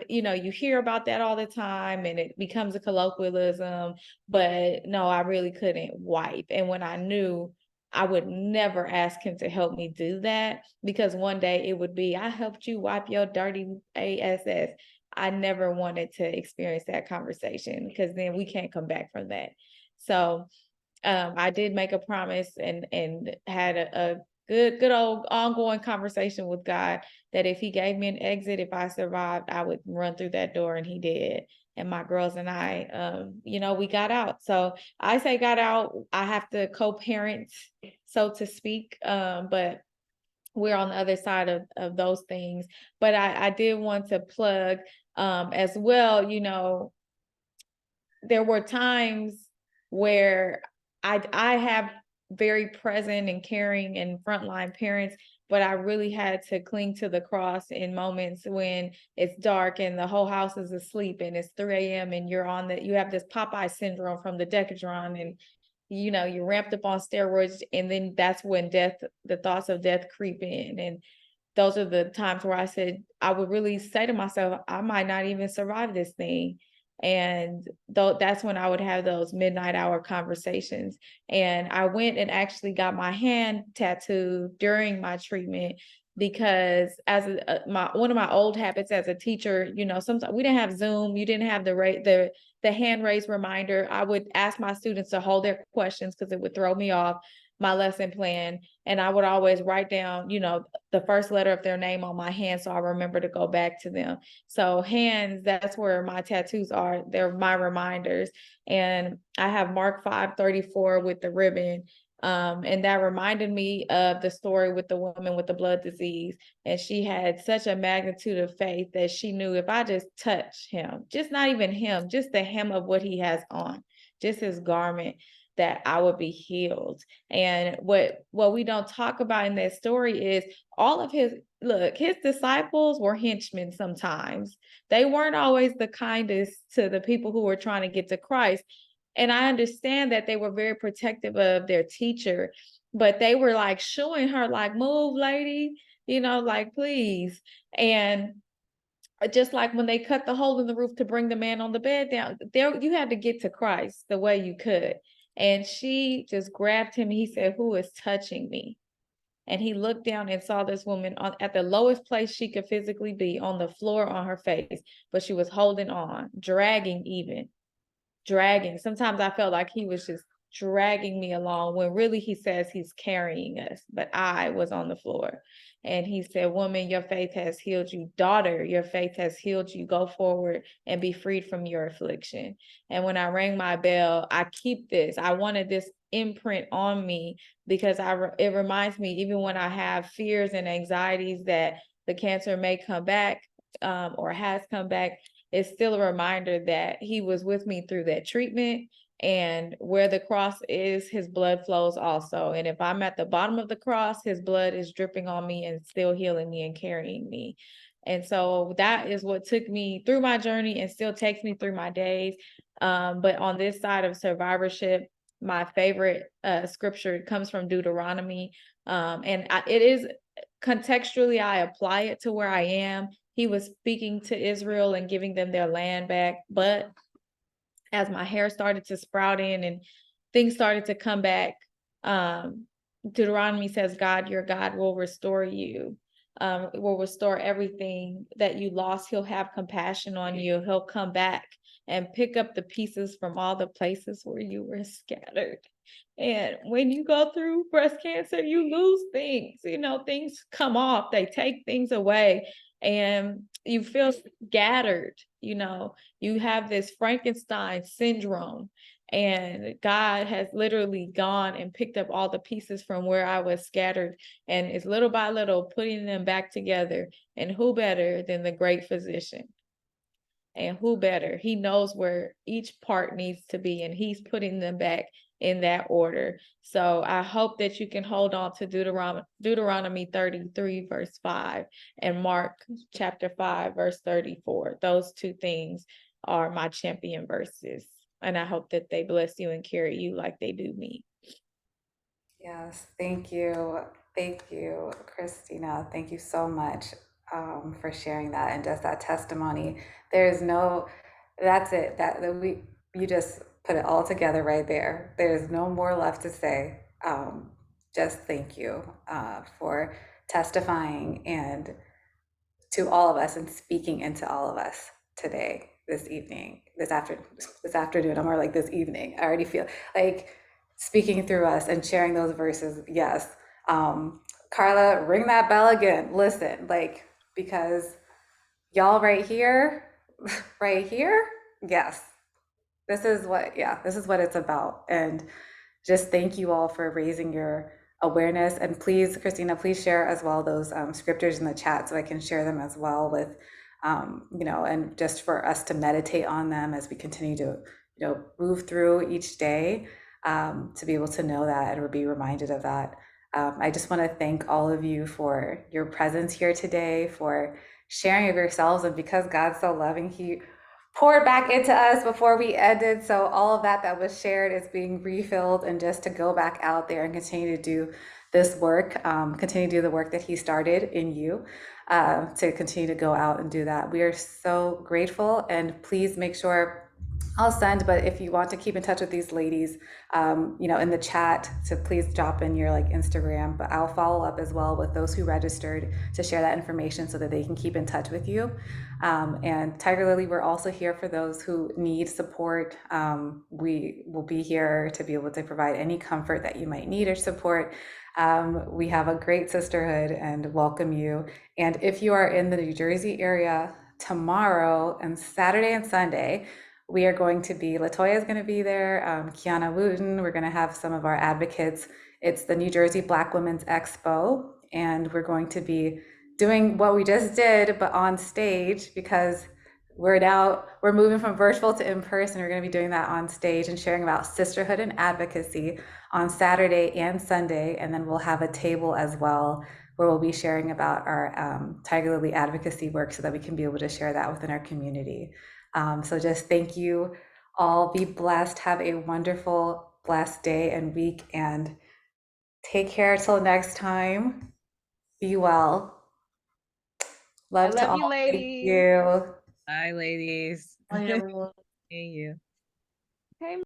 you hear about that all the time and it becomes a colloquialism, but no, I really couldn't wipe. And when I knew, I would never ask him to help me do that, because one day it would be, I helped you wipe your dirty ass. I never wanted to experience that conversation, because then we can't come back from that. So I did make a promise and had a good old ongoing conversation with God that if he gave me an exit, if I survived, I would run through that door, and he did. And my girls and I, we got out. So I say got out, I have to co-parent, so to speak, but we're on the other side of those things. But I did want to plug as well, there were times where I have very present and caring and frontline parents, but I really had to cling to the cross in moments when it's dark and the whole house is asleep and it's 3 a.m. and you have this Popeye syndrome from the Decadron, and you're ramped up on steroids, and then that's when the thoughts of death creep in. And those are the times where I would really say to myself, I might not even survive this thing. And that's when I would have those midnight hour conversations. And I went and actually got my hand tattooed during my treatment, because as one of my old habits as a teacher, sometimes we didn't have Zoom, you didn't have the hand raise reminder. I would ask my students to hold their questions because it would throw me off my lesson plan. And I would always write down, the first letter of their name on my hand, so I remember to go back to them. So hands, that's where my tattoos are. They're my reminders. And I have Mark 5:34 with the ribbon. And that reminded me of the story with the woman with the blood disease. And she had such a magnitude of faith that she knew if I just touch him, just not even him, just the hem of what he has on, just his garment, that I would be healed. And what we don't talk about in that story is all of his disciples were henchmen sometimes. They weren't always the kindest to the people who were trying to get to Christ. And I understand that they were very protective of their teacher, but they were like shooing her, like, move, lady, like, please. And just like when they cut the hole in the roof to bring the man on the bed down, there you had to get to Christ the way you could. And she just grabbed him. He said, "Who is touching me?" And he looked down and saw this woman at the lowest place she could physically be, on the floor on her face, but she was holding on, dragging. Sometimes I felt like he was just dragging me along, when really he says he's carrying us, but I was on the floor. And he said, "Woman, your faith has healed you. Daughter, your faith has healed you. Go forward and be freed from your affliction." And when I rang my bell, I keep this. I wanted this imprint on me, because it reminds me, even when I have fears and anxieties that the cancer may come back, or has come back, it's still a reminder that he was with me through that treatment. And where the cross is, his blood flows also. And if I'm at the bottom of the cross, his blood is dripping on me and still healing me and carrying me. And so that is what took me through my journey and still takes me through my days. But on this side of survivorship, my favorite scripture comes from Deuteronomy. It is contextually, I apply it to where I am. He was speaking to Israel and giving them their land back. But as my hair started to sprout in and things started to come back, Deuteronomy says, God, your God will restore you, will restore everything that you lost. He'll have compassion on you. He'll come back and pick up the pieces from all the places where you were scattered. And when you go through breast cancer, you lose things, things come off, they take things away, and you feel scattered, you have this Frankenstein syndrome. And God has literally gone and picked up all the pieces from where I was scattered, and is little by little putting them back together. And who better than the great physician? And who better? He knows where each part needs to be, and he's putting them back in that order. So I hope that you can hold on to Deuteronomy 33 verse 5 and Mark chapter 5 verse 34. Those two things are my champion verses. And I hope that they bless you and carry you like they do me. Yes, thank you. Thank you, Christina. Thank you so much for sharing that and just that testimony. There's no, that's it. You just put it all together right there. There's no more left to say. Just thank you for testifying and to all of us and speaking into all of us today, this evening, this afternoon. I'm more like this evening. I already feel like speaking through us and sharing those verses. Yes. Karla, ring that bell again. Listen, like, because y'all right here, right here, yes, this is what it's about. And just thank you all for raising your awareness. And please, Christina, please share as well those scriptures in the chat so I can share them as well with, and just for us to meditate on them as we continue to, move through each day, to be able to know that and be reminded of that. I just want to thank all of you for your presence here today, for sharing of yourselves. And because God's so loving, He poured back into us before we ended. So all of that was shared is being refilled, and just to go back out there and continue to do this work, continue to do the work that He started in you, to continue to go out and do that. We are so grateful, and please make sure I'll send, but if you want to keep in touch with these ladies, in the chat, so please drop in your Instagram, but I'll follow up as well with those who registered to share that information so that they can keep in touch with you. And Tigerlily, we're also here for those who need support. We will be here to be able to provide any comfort that you might need or support. We have a great sisterhood and welcome you. And if you are in the New Jersey area tomorrow and Saturday and Sunday, we are going to be, LaToya is going to be there, Kiana Wooten, we're going to have some of our advocates. It's the New Jersey Black Women's Expo, and we're going to be doing what we just did, but on stage, because we're moving from virtual to in person. We're going to be doing that on stage and sharing about sisterhood and advocacy on Saturday and Sunday. And then we'll have a table as well where we'll be sharing about our Tigerlily advocacy work so that we can be able to share that within our community. So just thank you all. Be blessed. Have a wonderful, blessed day and week, and take care till next time. Be well. Love to love you, all. Thank ladies. you. Bye, ladies. Bye, everyone. Seeing you. Hey,